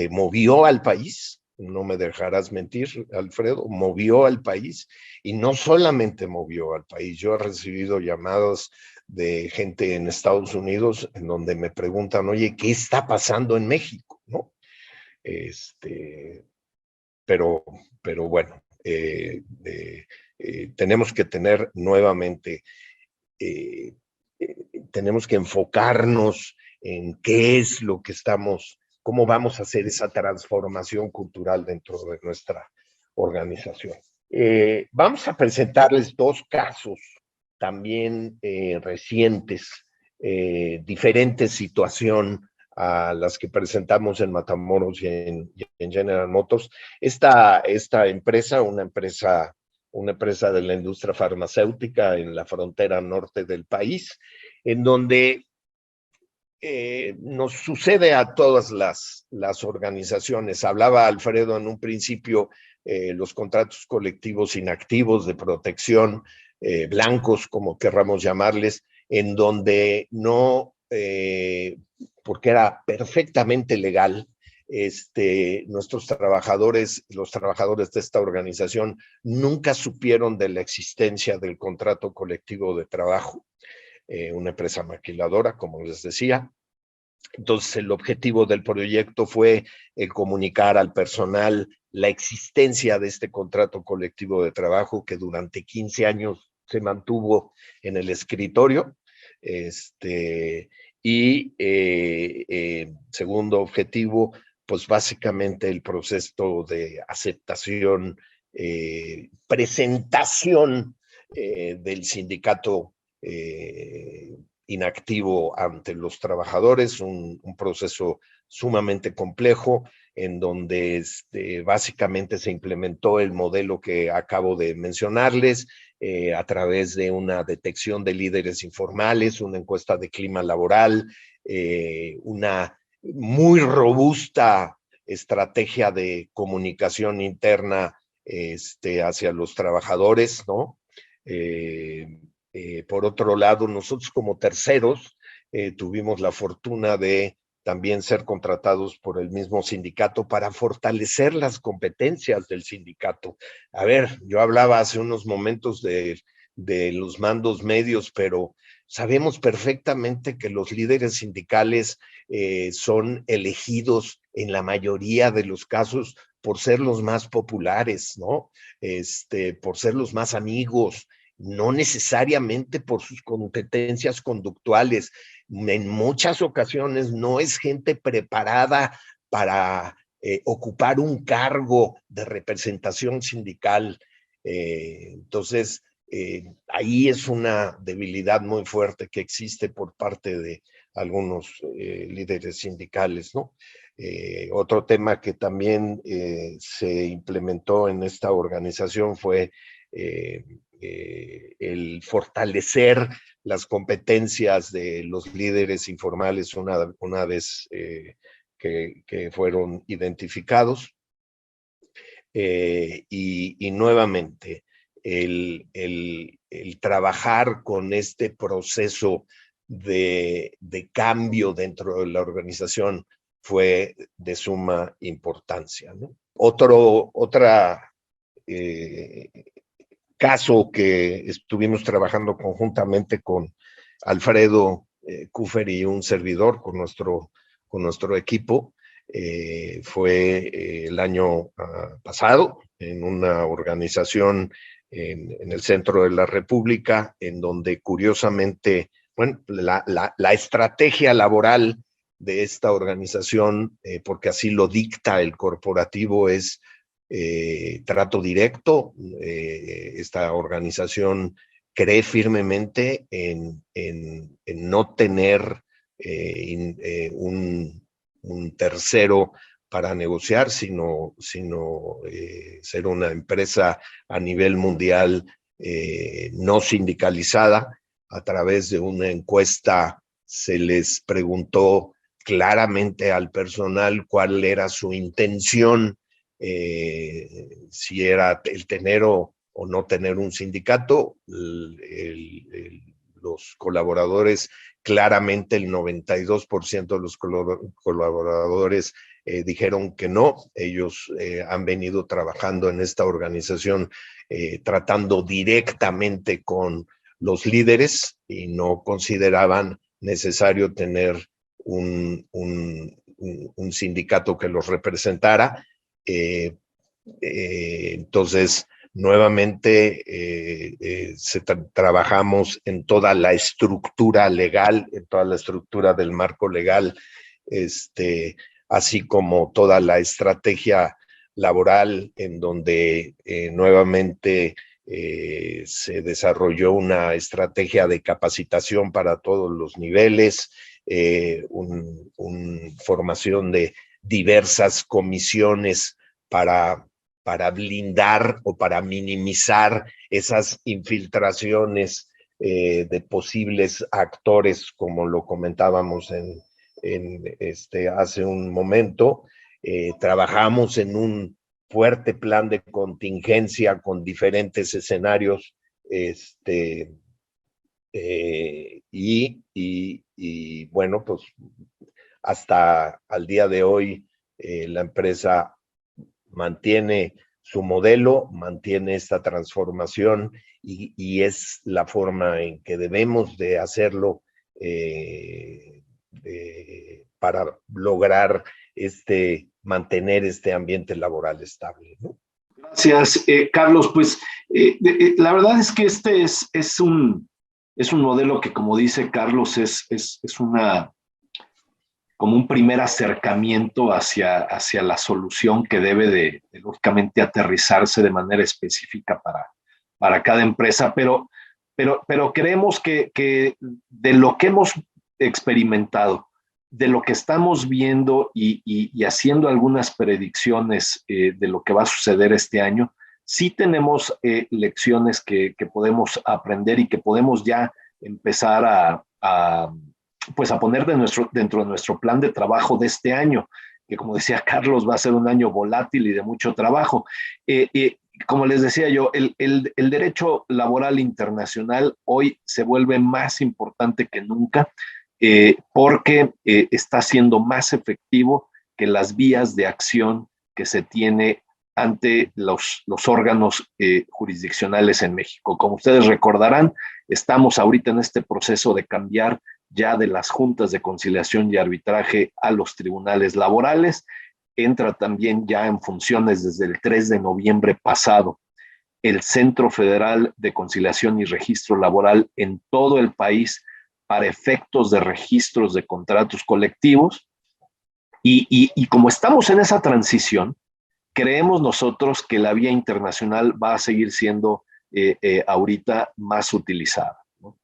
movió al país, no me dejarás mentir, Alfredo, movió al país, y no solamente movió al país. Yo he recibido llamadas de gente en Estados Unidos en donde me preguntan, oye, ¿qué está pasando en México? ¿No? Pero bueno, tenemos que tener nuevamente, tenemos que enfocarnos en qué es lo que cómo vamos a hacer esa transformación cultural dentro de nuestra organización. Vamos a presentarles 2 casos también recientes, diferentes situación a las que presentamos en Matamoros y en General Motors. Esta empresa, una empresa de la industria farmacéutica en la frontera norte del país, en donde nos sucede a todas las organizaciones. Hablaba Alfredo en un principio los contratos colectivos inactivos de protección, blancos, como querramos llamarles, en donde no, porque era perfectamente legal, nuestros trabajadores, los trabajadores de esta organización, nunca supieron de la existencia del contrato colectivo de trabajo, una empresa maquiladora, como les decía, Entonces, el objetivo del proyecto fue comunicar al personal la existencia de este contrato colectivo de trabajo que durante 15 años se mantuvo en el escritorio. Segundo objetivo, pues básicamente el proceso de aceptación, presentación del sindicato inactivo ante los trabajadores, un proceso sumamente complejo en donde básicamente se implementó el modelo que acabo de mencionarles a través de una detección de líderes informales, una encuesta de clima laboral, una muy robusta estrategia de comunicación interna hacia los trabajadores, ¿no? Por otro lado, nosotros como terceros tuvimos la fortuna de también ser contratados por el mismo sindicato para fortalecer las competencias del sindicato. A ver, yo hablaba hace unos momentos de los mandos medios, pero sabemos perfectamente que los líderes sindicales son elegidos en la mayoría de los casos por ser los más populares, ¿no? Por ser los más amigos, no necesariamente por sus competencias conductuales. En muchas ocasiones no es gente preparada para ocupar un cargo de representación sindical. Entonces, ahí es una debilidad muy fuerte que existe por parte de algunos líderes sindicales, ¿no? Otro tema que también se implementó en esta organización fue el fortalecer las competencias de los líderes informales una vez que fueron identificados. Y nuevamente, el trabajar con este proceso de cambio dentro de la organización fue de suma importancia, ¿no? Otra caso que estuvimos trabajando conjuntamente con Alfredo Kufer y un servidor, con nuestro equipo, fue el año pasado en una organización en el centro de la República, en donde curiosamente, bueno, la estrategia laboral de esta organización, porque así lo dicta el corporativo, es trato directo. Esta organización cree firmemente en no tener un tercero para negociar, sino ser una empresa a nivel mundial no sindicalizada. A través de una encuesta se les preguntó claramente al personal cuál era su intención, si era el tener o no tener un sindicato. Los colaboradores, claramente el 92% de los colaboradores dijeron que no. Ellos han venido trabajando en esta organización tratando directamente con los líderes y no consideraban necesario tener un sindicato que los representara. Entonces, nuevamente trabajamos en toda la estructura legal, en toda la estructura del marco legal, así como toda la estrategia laboral, en donde nuevamente se desarrolló una estrategia de capacitación para todos los niveles, formación de diversas comisiones para blindar o para minimizar esas infiltraciones de posibles actores, como lo comentábamos hace un momento. Trabajamos en un fuerte plan de contingencia con diferentes escenarios, y bueno, pues hasta al día de hoy la empresa mantiene su modelo, mantiene esta transformación y es la forma en que debemos de hacerlo para lograr mantener este ambiente laboral estable, ¿no? Gracias, Carlos. Pues la verdad es que este es un modelo que, como dice Carlos, es como un primer acercamiento hacia la solución que debe de lógicamente aterrizarse de manera específica para cada empresa, pero creemos que de lo que hemos experimentado, de lo que estamos viendo y haciendo algunas predicciones de lo que va a suceder este año, sí tenemos lecciones que podemos aprender y que podemos ya empezar pues a poner dentro de nuestro plan de trabajo de este año, que como decía Carlos, va a ser un año volátil y de mucho trabajo. Como les decía yo, el derecho laboral internacional hoy se vuelve más importante que nunca porque está siendo más efectivo que las vías de acción que se tiene ante los órganos jurisdiccionales en México. Como ustedes recordarán, estamos ahorita en este proceso de cambiar ya de las juntas de conciliación y arbitraje a los tribunales laborales. Entra también ya en funciones desde el 3 de noviembre pasado el Centro Federal de Conciliación y Registro Laboral en todo el país para efectos de registros de contratos colectivos. Y como estamos en esa transición, creemos nosotros que la vía internacional va a seguir siendo ahorita más utilizada, ¿no?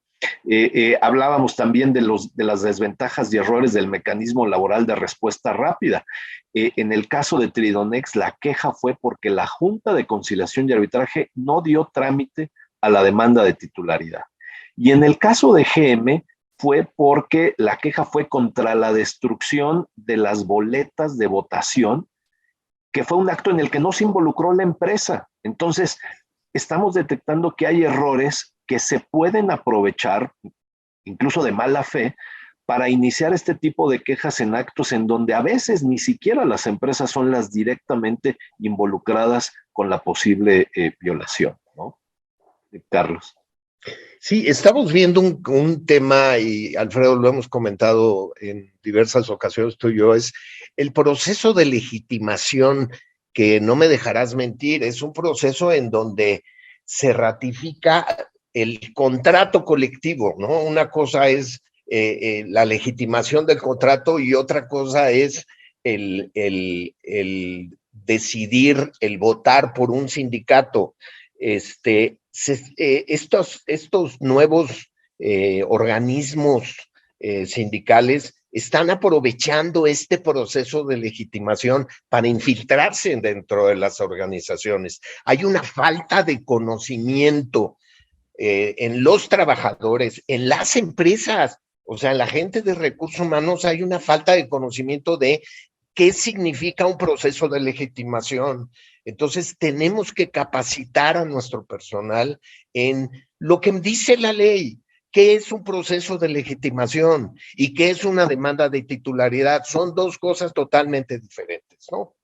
Hablábamos también de las desventajas y errores del mecanismo laboral de respuesta rápida. En el caso de Tridonex, la queja fue porque la Junta de Conciliación y Arbitraje no dio trámite a la demanda de titularidad. Y en el caso de GM, fue porque la queja fue contra la destrucción de las boletas de votación, que fue un acto en el que no se involucró la empresa. Entonces, estamos detectando que hay errores que se pueden aprovechar, incluso de mala fe, para iniciar este tipo de quejas en actos en donde a veces ni siquiera las empresas son las directamente involucradas con la posible violación, ¿no? Carlos. Sí, estamos viendo un tema, y Alfredo lo hemos comentado en diversas ocasiones tú y yo, es el proceso de legitimación, que no me dejarás mentir, es un proceso en donde se ratifica el contrato colectivo, ¿no? Una cosa es la legitimación del contrato y otra cosa es el decidir, el votar por un sindicato. Estos nuevos organismos sindicales están aprovechando este proceso de legitimación para infiltrarse dentro de las organizaciones. Hay una falta de conocimiento en los trabajadores, en las empresas, o sea, en la gente de recursos humanos hay una falta de conocimiento de qué significa un proceso de legitimación. Entonces, tenemos que capacitar a nuestro personal en lo que dice la ley, qué es un proceso de legitimación y qué es una demanda de titularidad. Son dos cosas totalmente diferentes, ¿no?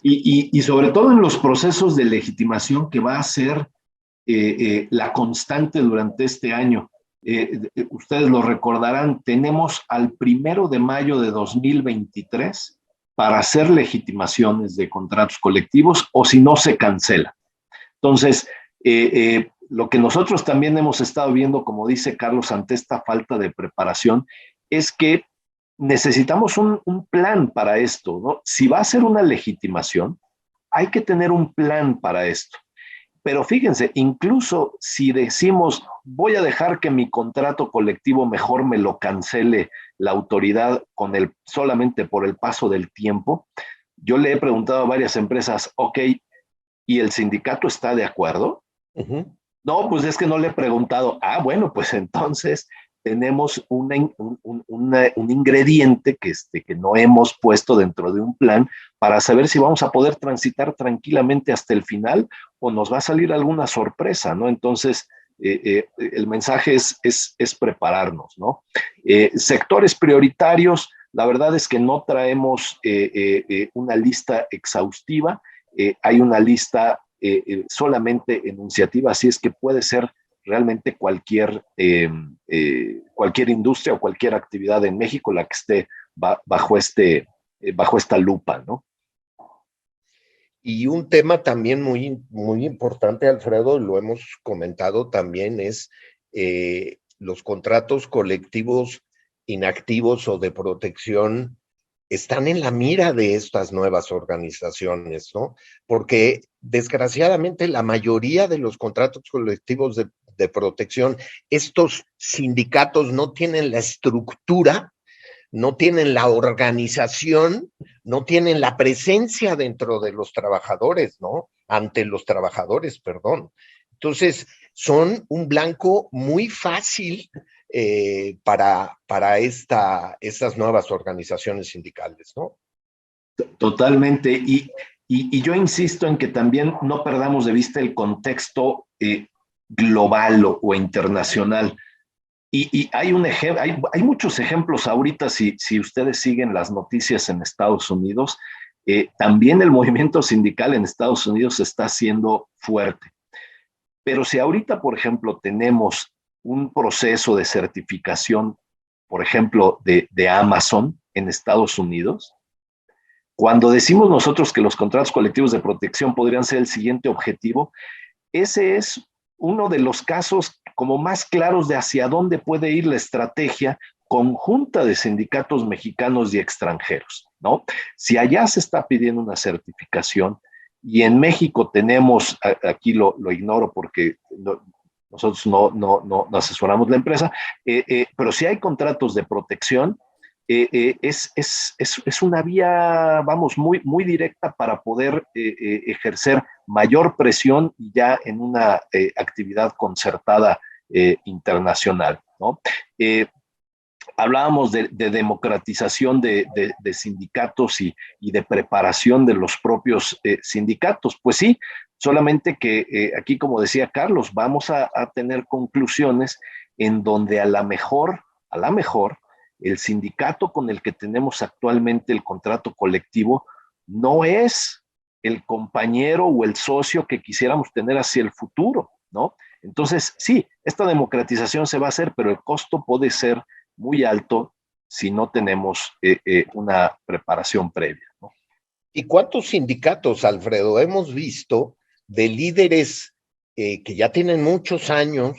Y sobre todo en los procesos de legitimación que va a ser la constante durante este año. Ustedes lo recordarán, tenemos al 1 de mayo de 2023 para hacer legitimaciones de contratos colectivos o si no se cancela. Entonces, lo que nosotros también hemos estado viendo, como dice Carlos, ante esta falta de preparación, es que necesitamos un plan para esto, ¿no? Si va a ser una legitimación, hay que tener un plan para esto. Pero fíjense, incluso si decimos, voy a dejar que mi contrato colectivo mejor me lo cancele la autoridad solamente por el paso del tiempo, yo le he preguntado a varias empresas, ok, ¿y el sindicato está de acuerdo? No, pues es que no le he preguntado. Ah, bueno, pues entonces tenemos un ingrediente que no hemos puesto dentro de un plan para saber si vamos a poder transitar tranquilamente hasta el final o nos va a salir alguna sorpresa, ¿no? Entonces, el mensaje es prepararnos, ¿no? Sectores prioritarios, la verdad es que no traemos una lista exhaustiva, hay una lista solamente enunciativa, así es que puede ser realmente cualquier industria o cualquier actividad en México la que esté bajo esta lupa, ¿no? Y un tema también muy importante, Alfredo, lo hemos comentado también, es los contratos colectivos inactivos o de protección están en la mira de estas nuevas organizaciones, ¿no? Porque desgraciadamente la mayoría de los contratos colectivos de protección, estos sindicatos no tienen la estructura, no tienen la organización, no tienen la presencia dentro de los trabajadores, ¿no? Ante los trabajadores, perdón. Entonces, son un blanco muy fácil para estas nuevas organizaciones sindicales, ¿no? Totalmente. Y yo insisto en que también no perdamos de vista el contexto global o internacional. Y hay muchos ejemplos ahorita, si ustedes siguen las noticias en Estados Unidos, también el movimiento sindical en Estados Unidos está siendo fuerte. Pero si ahorita, por ejemplo, tenemos un proceso de certificación, por ejemplo, de Amazon en Estados Unidos, cuando decimos nosotros que los contratos colectivos de protección podrían ser el siguiente objetivo, ese es uno de los casos como más claros de hacia dónde puede ir la estrategia conjunta de sindicatos mexicanos y extranjeros, ¿no? Si allá se está pidiendo una certificación y en México tenemos, aquí lo ignoro porque nosotros no asesoramos la empresa, pero si hay contratos de protección, es una vía, vamos, muy directa para poder ejercer mayor presión ya en una actividad concertada internacional, ¿no? Hablábamos de democratización de sindicatos y de preparación de los propios sindicatos. Pues sí, solamente que aquí, como decía Carlos, vamos a tener conclusiones en donde a la mejor, el sindicato con el que tenemos actualmente el contrato colectivo no es el compañero o el socio que quisiéramos tener hacia el futuro, ¿no? Entonces, sí, esta democratización se va a hacer, pero el costo puede ser muy alto si no tenemos una preparación previa, ¿no? ¿Y cuántos sindicatos, Alfredo, hemos visto de líderes que ya tienen muchos años,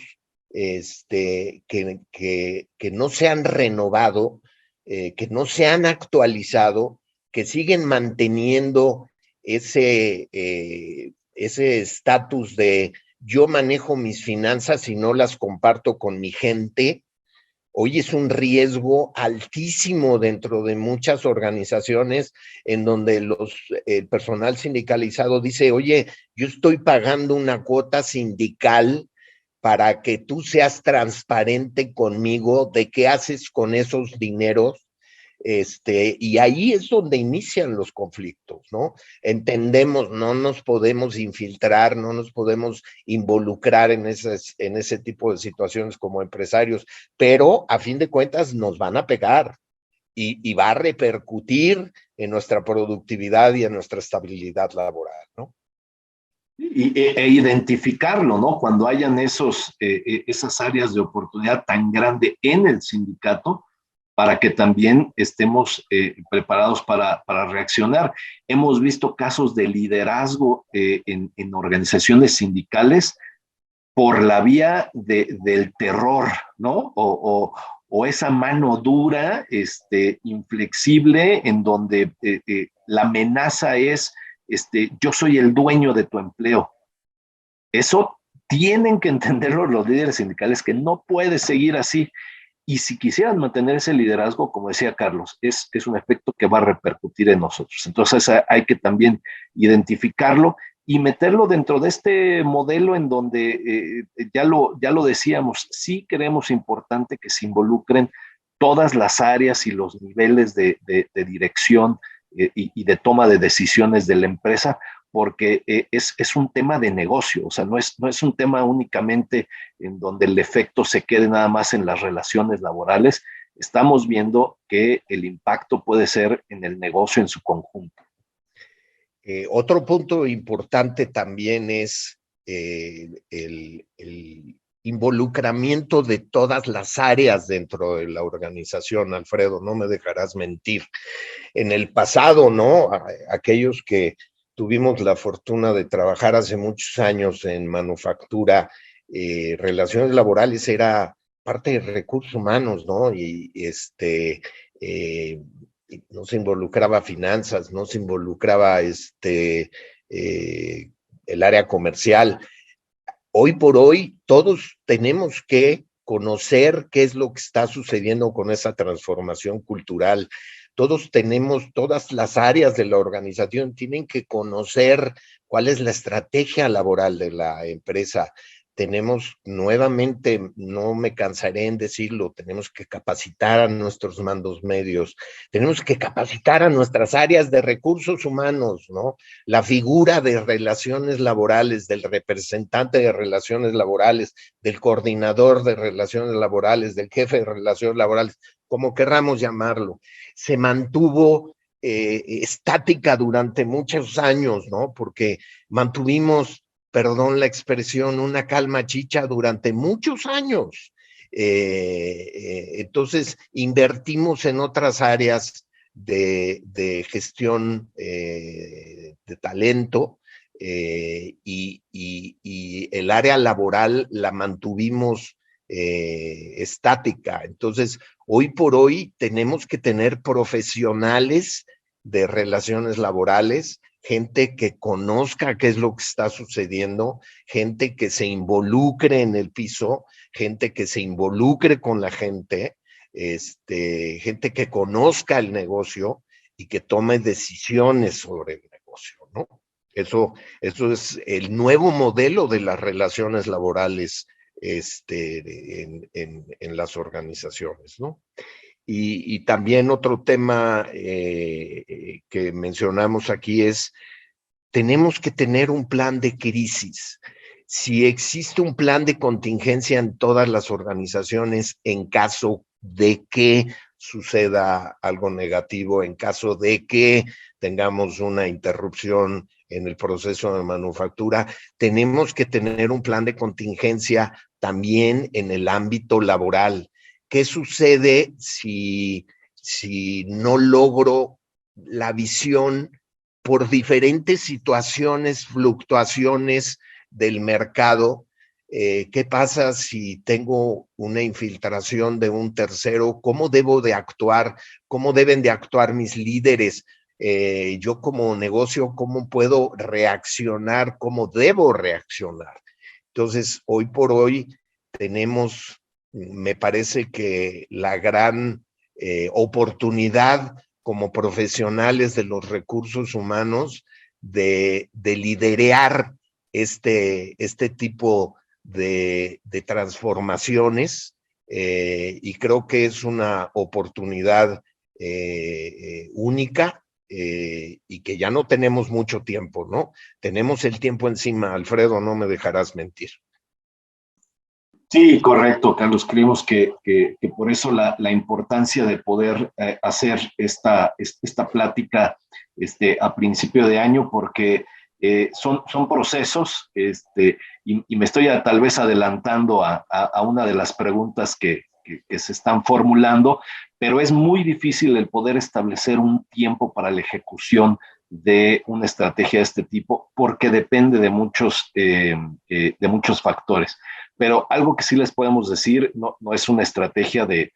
que no se han renovado, que no se han actualizado, que siguen manteniendo ese estatus de yo manejo mis finanzas y no las comparto con mi gente? Hoy es un riesgo altísimo dentro de muchas organizaciones en donde el personal sindicalizado dice, oye, yo estoy pagando una cuota sindical para que tú seas transparente conmigo de qué haces con esos dineros. Y ahí es donde inician los conflictos, ¿no? Entendemos, no nos podemos infiltrar, no nos podemos involucrar en ese tipo de situaciones como empresarios, pero a fin de cuentas nos van a pegar y va a repercutir en nuestra productividad y en nuestra estabilidad laboral, ¿no? E identificarlo, ¿no? Cuando hayan esas áreas de oportunidad tan grande en el sindicato, para que también estemos preparados para reaccionar. Hemos visto casos de liderazgo en organizaciones sindicales por la vía del terror, ¿no? O esa mano dura, inflexible, en donde la amenaza es, yo soy el dueño de tu empleo. Eso tienen que entenderlo los líderes sindicales, que no puede seguir así. Y si quisieran mantener ese liderazgo, como decía Carlos, es un efecto que va a repercutir en nosotros. Entonces hay que también identificarlo y meterlo dentro de este modelo en donde, ya lo decíamos, sí creemos importante que se involucren todas las áreas y los niveles de dirección y de toma de decisiones de la empresa, porque es un tema de negocio, o sea, no es un tema únicamente en donde el efecto se quede nada más en las relaciones laborales. Estamos viendo que el impacto puede ser en el negocio en su conjunto. Otro punto importante también es el involucramiento de todas las áreas dentro de la organización, Alfredo, no me dejarás mentir. En el pasado, ¿no? Aquellos que tuvimos la fortuna de trabajar hace muchos años en manufactura, relaciones laborales era parte de recursos humanos, ¿no? Y no se involucraba finanzas, no se involucraba el área comercial. Hoy por hoy todos tenemos que conocer qué es lo que está sucediendo con esa transformación cultural. Todos tenemos, todas las áreas de la organización tienen que conocer cuál es la estrategia laboral de la empresa. Tenemos nuevamente, no me cansaré en decirlo, tenemos que capacitar a nuestros mandos medios, tenemos que capacitar a nuestras áreas de recursos humanos, ¿no? La figura de relaciones laborales, del representante de relaciones laborales, del coordinador de relaciones laborales, del jefe de relaciones laborales, como querramos llamarlo, se mantuvo estática durante muchos años, ¿no? Porque mantuvimos, perdón la expresión, una calma chicha durante muchos años. Entonces, invertimos en otras áreas de gestión de talento y el área laboral la mantuvimos estática. Entonces, hoy por hoy tenemos que tener profesionales de relaciones laborales, gente que conozca qué es lo que está sucediendo, gente que se involucre en el piso, gente que se involucre con la gente, gente que conozca el negocio y que tome decisiones sobre el negocio, ¿no? Eso es el nuevo modelo de las relaciones laborales en las organizaciones, ¿no? Y también otro tema que mencionamos aquí es, tenemos que tener un plan de crisis. Si existe un plan de contingencia en todas las organizaciones en caso de que suceda algo negativo, en caso de que tengamos una interrupción en el proceso de manufactura, tenemos que tener un plan de contingencia también en el ámbito laboral. ¿Qué sucede si no logro la visión por diferentes situaciones, fluctuaciones del mercado? ¿Qué pasa si tengo una infiltración de un tercero? ¿Cómo debo de actuar? ¿Cómo deben de actuar mis líderes? Yo como negocio, ¿cómo puedo reaccionar? ¿Cómo debo reaccionar? Entonces, hoy por hoy tenemos, me parece que la gran oportunidad como profesionales de los recursos humanos de liderar este tipo de transformaciones y creo que es una oportunidad única y que ya no tenemos mucho tiempo, ¿no? Tenemos el tiempo encima, Alfredo, no me dejarás mentir. Sí, correcto, Carlos. Creemos que por eso la importancia de poder hacer esta plática a principio de año, porque son procesos, y me estoy tal vez adelantando a una de las preguntas que se están formulando, pero es muy difícil el poder establecer un tiempo para la ejecución de una estrategia de este tipo, porque depende de muchos factores. Pero algo que sí les podemos decir, no es una estrategia de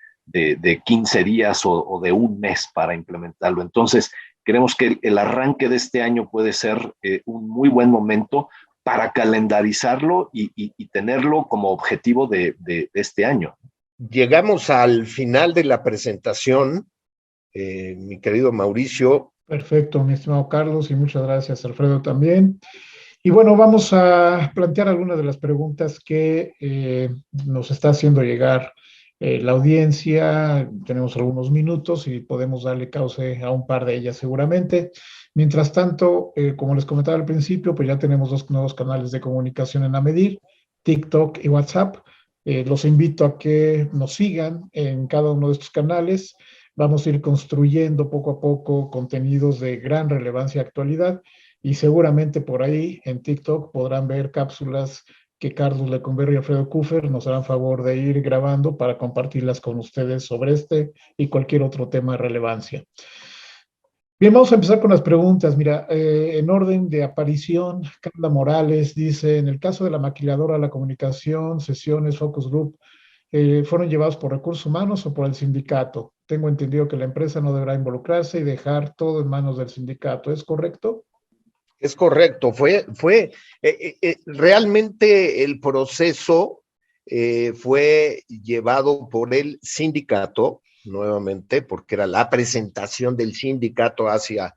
15 días o de un mes para implementarlo. Entonces, creemos que el arranque de este año puede ser un muy buen momento para calendarizarlo y tenerlo como objetivo de este año. Llegamos al final de la presentación, mi querido Mauricio. Perfecto, mi estimado Carlos, y muchas gracias, Alfredo, también. Y bueno, vamos a plantear algunas de las preguntas que nos está haciendo llegar la audiencia. Tenemos algunos minutos y podemos darle cauce a un par de ellas seguramente. Mientras tanto, como les comentaba al principio, pues ya tenemos 2 nuevos canales de comunicación en AMEDIR, TikTok y WhatsApp. Los invito a que nos sigan en cada uno de estos canales. Vamos a ir construyendo poco a poco contenidos de gran relevancia y actualidad. Y seguramente por ahí en TikTok podrán ver cápsulas que Carlos Lecumberri y Alfredo Kuffer nos harán favor de ir grabando para compartirlas con ustedes sobre este y cualquier otro tema de relevancia. Bien, vamos a empezar con las preguntas. Mira, en orden de aparición, Carla Morales dice, en el caso de la maquiladora, la comunicación, sesiones, focus group, ¿fueron llevados por recursos humanos o por el sindicato? Tengo entendido que la empresa no deberá involucrarse y dejar todo en manos del sindicato. ¿Es correcto? Es correcto. Realmente el proceso fue llevado por el sindicato, nuevamente, porque era la presentación del sindicato hacia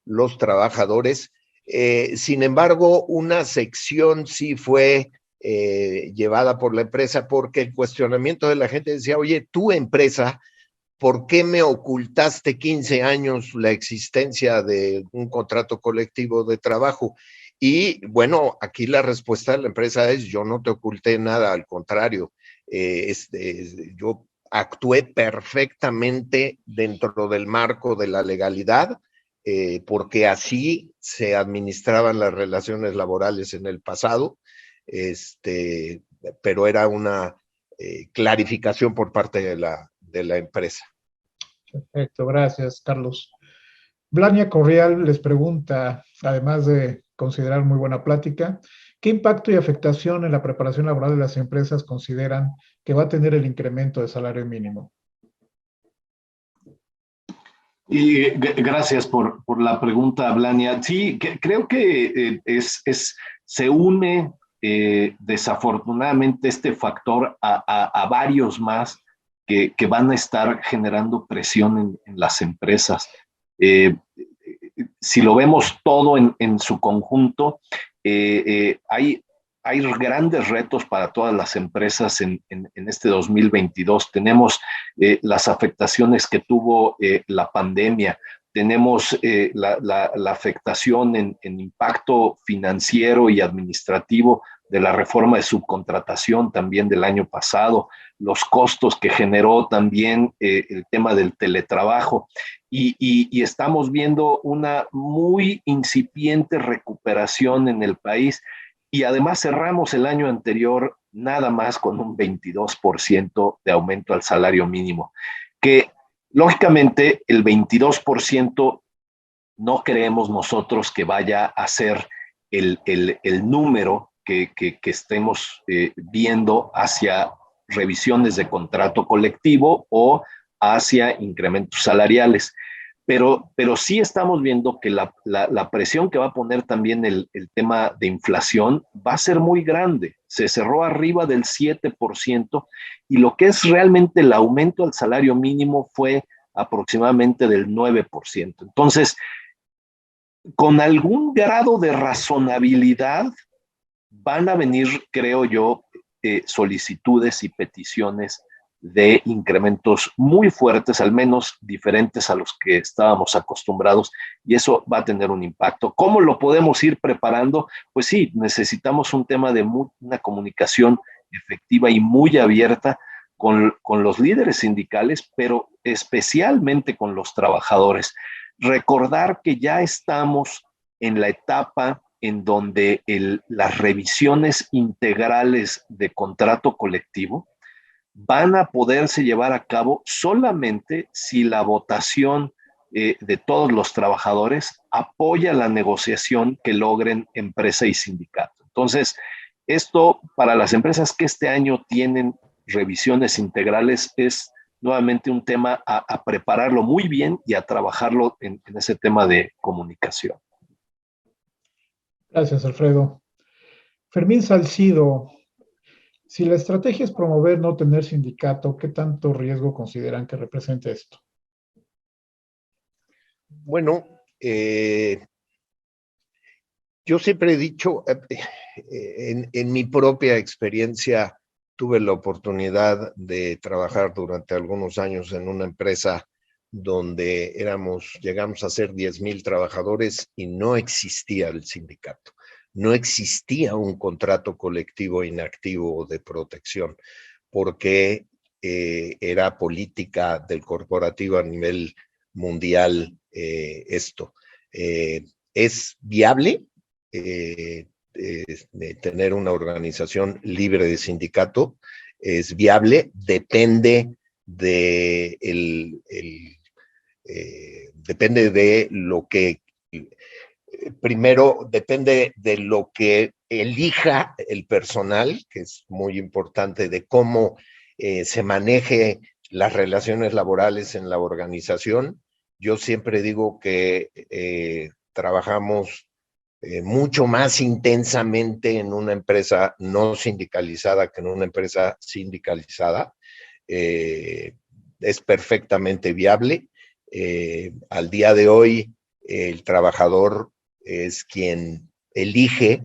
los trabajadores. Sin embargo, una sección sí fue llevada por la empresa, porque el cuestionamiento de la gente decía, oye, tu empresa, ¿por qué me ocultaste 15 años la existencia de un contrato colectivo de trabajo? Y bueno, aquí la respuesta de la empresa es, yo no te oculté nada, al contrario, yo actué perfectmente dentro del marco de la legalidad, porque así se administraban las relaciones laborales en el pasado, pero era una clarificación por parte de la empresa. Perfecto, gracias, Carlos. Blania Correal les pregunta, además de considerar muy buena plática, ¿qué impacto y afectación en la preparación laboral de las empresas consideran que va a tener el incremento de salario mínimo? Y gracias por la pregunta, Blania. Sí, creo que se une desafortunadamente este factor a varios más que van a estar generando presión en las empresas. Si lo vemos todo en su conjunto, hay grandes retos para todas las empresas en este 2022. Tenemos las afectaciones que tuvo la pandemia, tenemos la afectación en impacto financiero y administrativo de la reforma de subcontratación también del año pasado, los costos que generó también el tema del teletrabajo. Y estamos viendo una muy incipiente recuperación en el país. Y además cerramos el año anterior nada más con un 22% de aumento al salario mínimo, que lógicamente el 22% no creemos nosotros que vaya a ser el número que estemos viendo hacia revisiones de contrato colectivo o hacia incrementos salariales. Pero sí estamos viendo que la presión que va a poner también el tema de inflación va a ser muy grande. Se cerró arriba del 7% y lo que es realmente el aumento al salario mínimo fue aproximadamente del 9%. Entonces, con algún grado de razonabilidad van a venir, creo yo, solicitudes y peticiones de incrementos muy fuertes, al menos diferentes a los que estábamos acostumbrados, y eso va a tener un impacto. ¿Cómo lo podemos ir preparando? Pues sí, necesitamos un tema de una comunicación efectiva y muy abierta con los líderes sindicales, pero especialmente con los trabajadores. Recordar que ya estamos en la etapa en donde las revisiones integrales de contrato colectivo van a poderse llevar a cabo solamente si la votación de todos los trabajadores apoya la negociación que logren empresa y sindicato. Entonces, esto para las empresas que este año tienen revisiones integrales es nuevamente un tema a prepararlo muy bien y a trabajarlo en ese tema de comunicación. Gracias, Alfredo. Fermín Salcido, si la estrategia es promover no tener sindicato, ¿qué tanto riesgo consideran que represente esto? Bueno, yo siempre he dicho, en mi propia experiencia, tuve la oportunidad de trabajar durante algunos años en una empresa donde llegamos a ser 10,000 trabajadores y no existía el sindicato. No existía un contrato colectivo inactivo de protección, porque era política del corporativo a nivel mundial esto. ¿Es viable? de tener una organización libre de sindicato es viable, depende de depende de lo que, primero depende de lo que elija el personal, que es muy importante, de cómo se maneje las relaciones laborales en la organización. Yo siempre digo que trabajamos mucho más intensamente en una empresa no sindicalizada que en una empresa sindicalizada. Es perfectamente viable. Al día de hoy, el trabajador es quien elige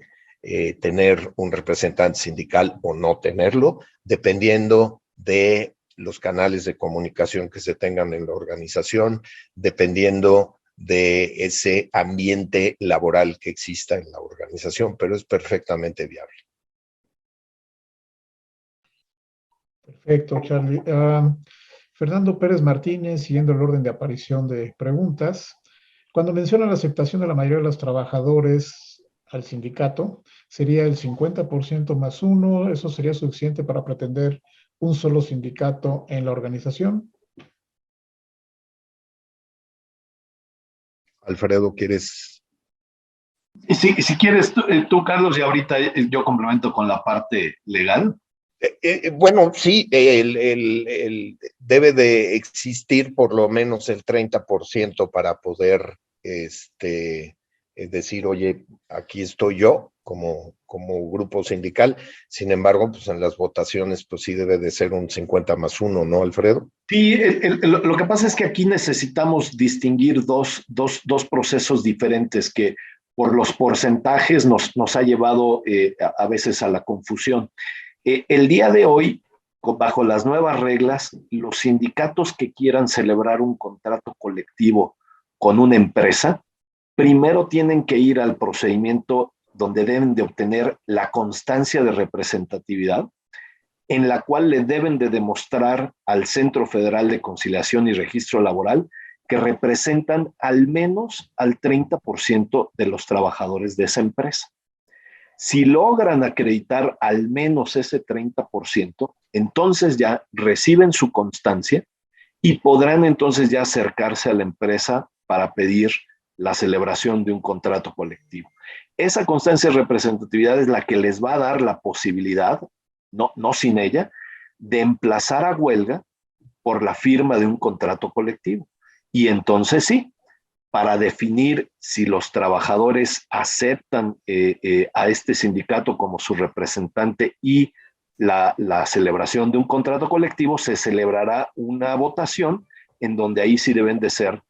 tener un representante sindical o no tenerlo, dependiendo de los canales de comunicación que se tengan en la organización, dependiendo de ese ambiente laboral que exista en la organización, pero es perfectamente viable. Perfecto, Charlie. Fernando Pérez Martínez, siguiendo el orden de aparición de preguntas, cuando menciona la aceptación de la mayoría de los trabajadores al sindicato, ¿sería el 50% más uno? ¿Eso sería suficiente para pretender un solo sindicato en la organización? Alfredo, ¿quieres? Si quieres tú, Carlos, y ahorita yo complemento con la parte legal. Bueno, sí, debe de existir por lo menos el 30% para poder decir, oye, aquí estoy yo como grupo sindical. Sin embargo, pues en las votaciones, pues sí debe de ser un 50 más 1, ¿no, Alfredo? Sí, lo que pasa es que aquí necesitamos distinguir dos procesos diferentes que por los porcentajes nos ha llevado a veces a la confusión. El día de hoy, bajo las nuevas reglas, los sindicatos que quieran celebrar un contrato colectivo con una empresa, primero tienen que ir al procedimiento donde deben de obtener la constancia de representatividad, en la cual le deben de demostrar al Centro Federal de Conciliación y Registro Laboral que representan al menos al 30% de los trabajadores de esa empresa. Si logran acreditar al menos ese 30%, entonces ya reciben su constancia y podrán entonces ya acercarse a la empresa para pedir la celebración de un contrato colectivo. Esa constancia de representatividad es la que les va a dar la posibilidad, no sin ella, de emplazar a huelga por la firma de un contrato colectivo. Y entonces sí, para definir si los trabajadores aceptan a este sindicato como su representante y la celebración de un contrato colectivo, se celebrará una votación en donde ahí sí deben de ser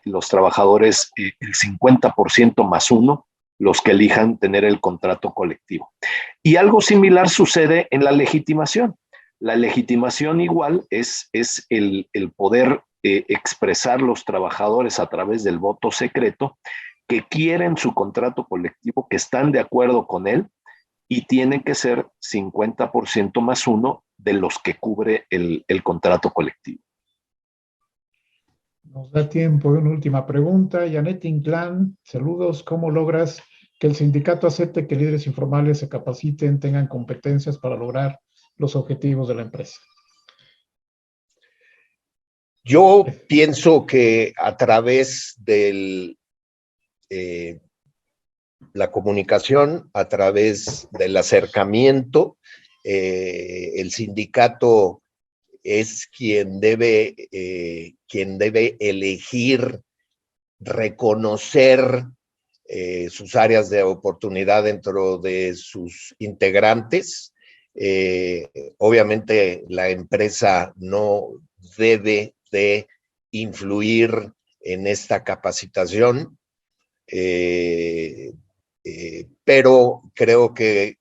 los trabajadores el 50% más uno los que elijan tener el contrato colectivo. Y algo similar sucede en la legitimación. La legitimación igual es el poder expresar los trabajadores a través del voto secreto que quieren su contrato colectivo, que están de acuerdo con él y tiene que ser 50% más uno de los que cubre el contrato colectivo. Nos da tiempo de una última pregunta. Janet Inclán, saludos. ¿Cómo logras que el sindicato acepte que líderes informales se capaciten, tengan competencias para lograr los objetivos de la empresa? Yo pienso que a través de la comunicación, a través del acercamiento, el sindicato es quien debe elegir, reconocer sus áreas de oportunidad dentro de sus integrantes. Obviamente la empresa no debe de influir en esta capacitación, pero creo que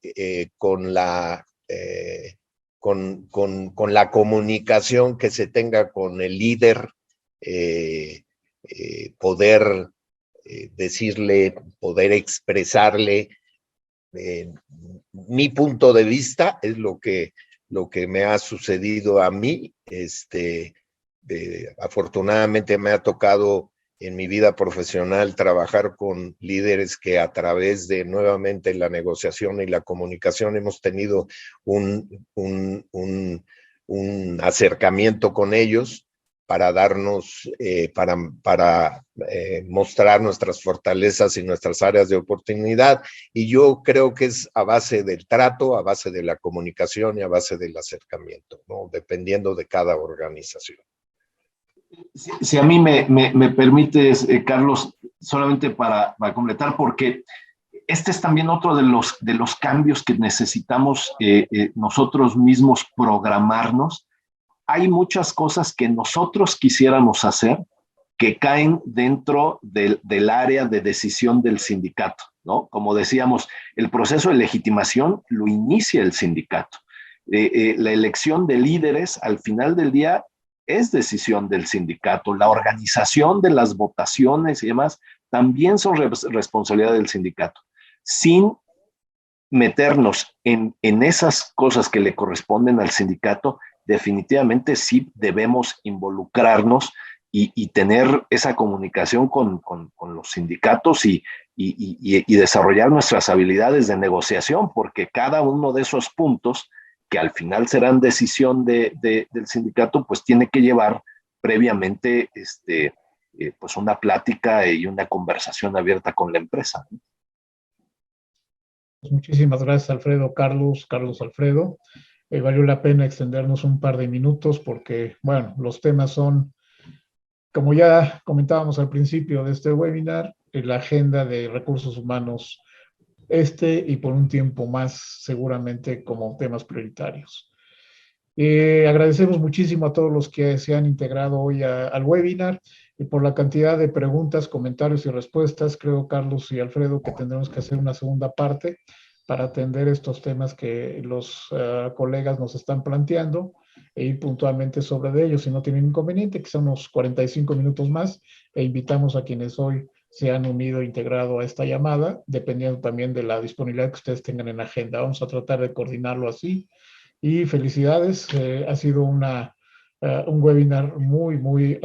con la comunicación que se tenga con el líder, poder decirle, poder expresarle mi punto de vista, es lo que me ha sucedido a mí. Afortunadamente me ha tocado en mi vida profesional trabajar con líderes que a través de nuevamente la negociación y la comunicación hemos tenido un acercamiento con ellos para darnos, para mostrar nuestras fortalezas y nuestras áreas de oportunidad. Y yo creo que es a base del trato, a base de la comunicación y a base del acercamiento, ¿no? Dependiendo de cada organización. Si a mí me permites, Carlos, solamente para completar, porque este es también otro de los cambios que necesitamos nosotros mismos programarnos. Hay muchas cosas que nosotros quisiéramos hacer que caen dentro del área de decisión del sindicato, ¿no? Como decíamos, el proceso de legitimación lo inicia el sindicato. La elección de líderes al final del día es decisión del sindicato. La organización de las votaciones y demás también son responsabilidad del sindicato. Sin meternos en esas cosas que le corresponden al sindicato, definitivamente sí debemos involucrarnos y tener esa comunicación con los sindicatos y desarrollar nuestras habilidades de negociación, porque cada uno de esos puntos, que al final serán decisión del sindicato, pues tiene que llevar previamente pues una plática y una conversación abierta con la empresa, ¿no? Muchísimas gracias, Alfredo, Carlos, Alfredo. Valió la pena extendernos un par de minutos porque, bueno, los temas son, como ya comentábamos al principio de este webinar, la agenda de recursos humanos y por un tiempo más seguramente como temas prioritarios. Agradecemos muchísimo a todos los que se han integrado hoy al webinar y por la cantidad de preguntas, comentarios y respuestas. Creo, Carlos y Alfredo, que tendremos que hacer una segunda parte para atender estos temas que los colegas nos están planteando e ir puntualmente sobre de ellos. Si no tienen inconveniente, que son unos 45 minutos más, e invitamos a quienes hoy se han unido e integrado a esta llamada, dependiendo también de la disponibilidad que ustedes tengan en la agenda. Vamos a tratar de coordinarlo así. Y felicidades, ha sido un webinar muy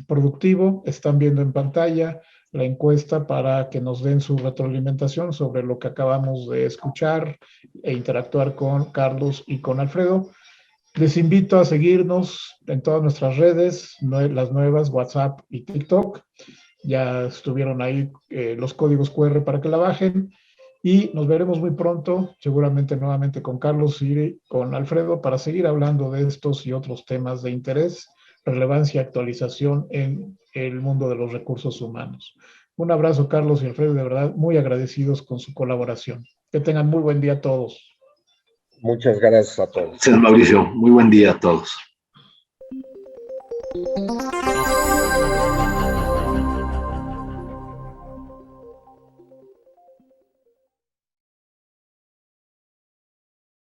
productivo. Están viendo en pantalla la encuesta para que nos den su retroalimentación sobre lo que acabamos de escuchar e interactuar con Carlos y con Alfredo. Les invito a seguirnos en todas nuestras redes, las nuevas, WhatsApp y TikTok. Ya estuvieron ahí los códigos QR para que la bajen. Y nos veremos muy pronto, seguramente nuevamente con Carlos y con Alfredo, para seguir hablando de estos y otros temas de interés, relevancia y actualización en el mundo de los recursos humanos. Un abrazo, Carlos y Alfredo, de verdad, muy agradecidos con su colaboración. Que tengan muy buen día a todos. Muchas gracias a todos. Gracias, Mauricio. Muy buen día a todos.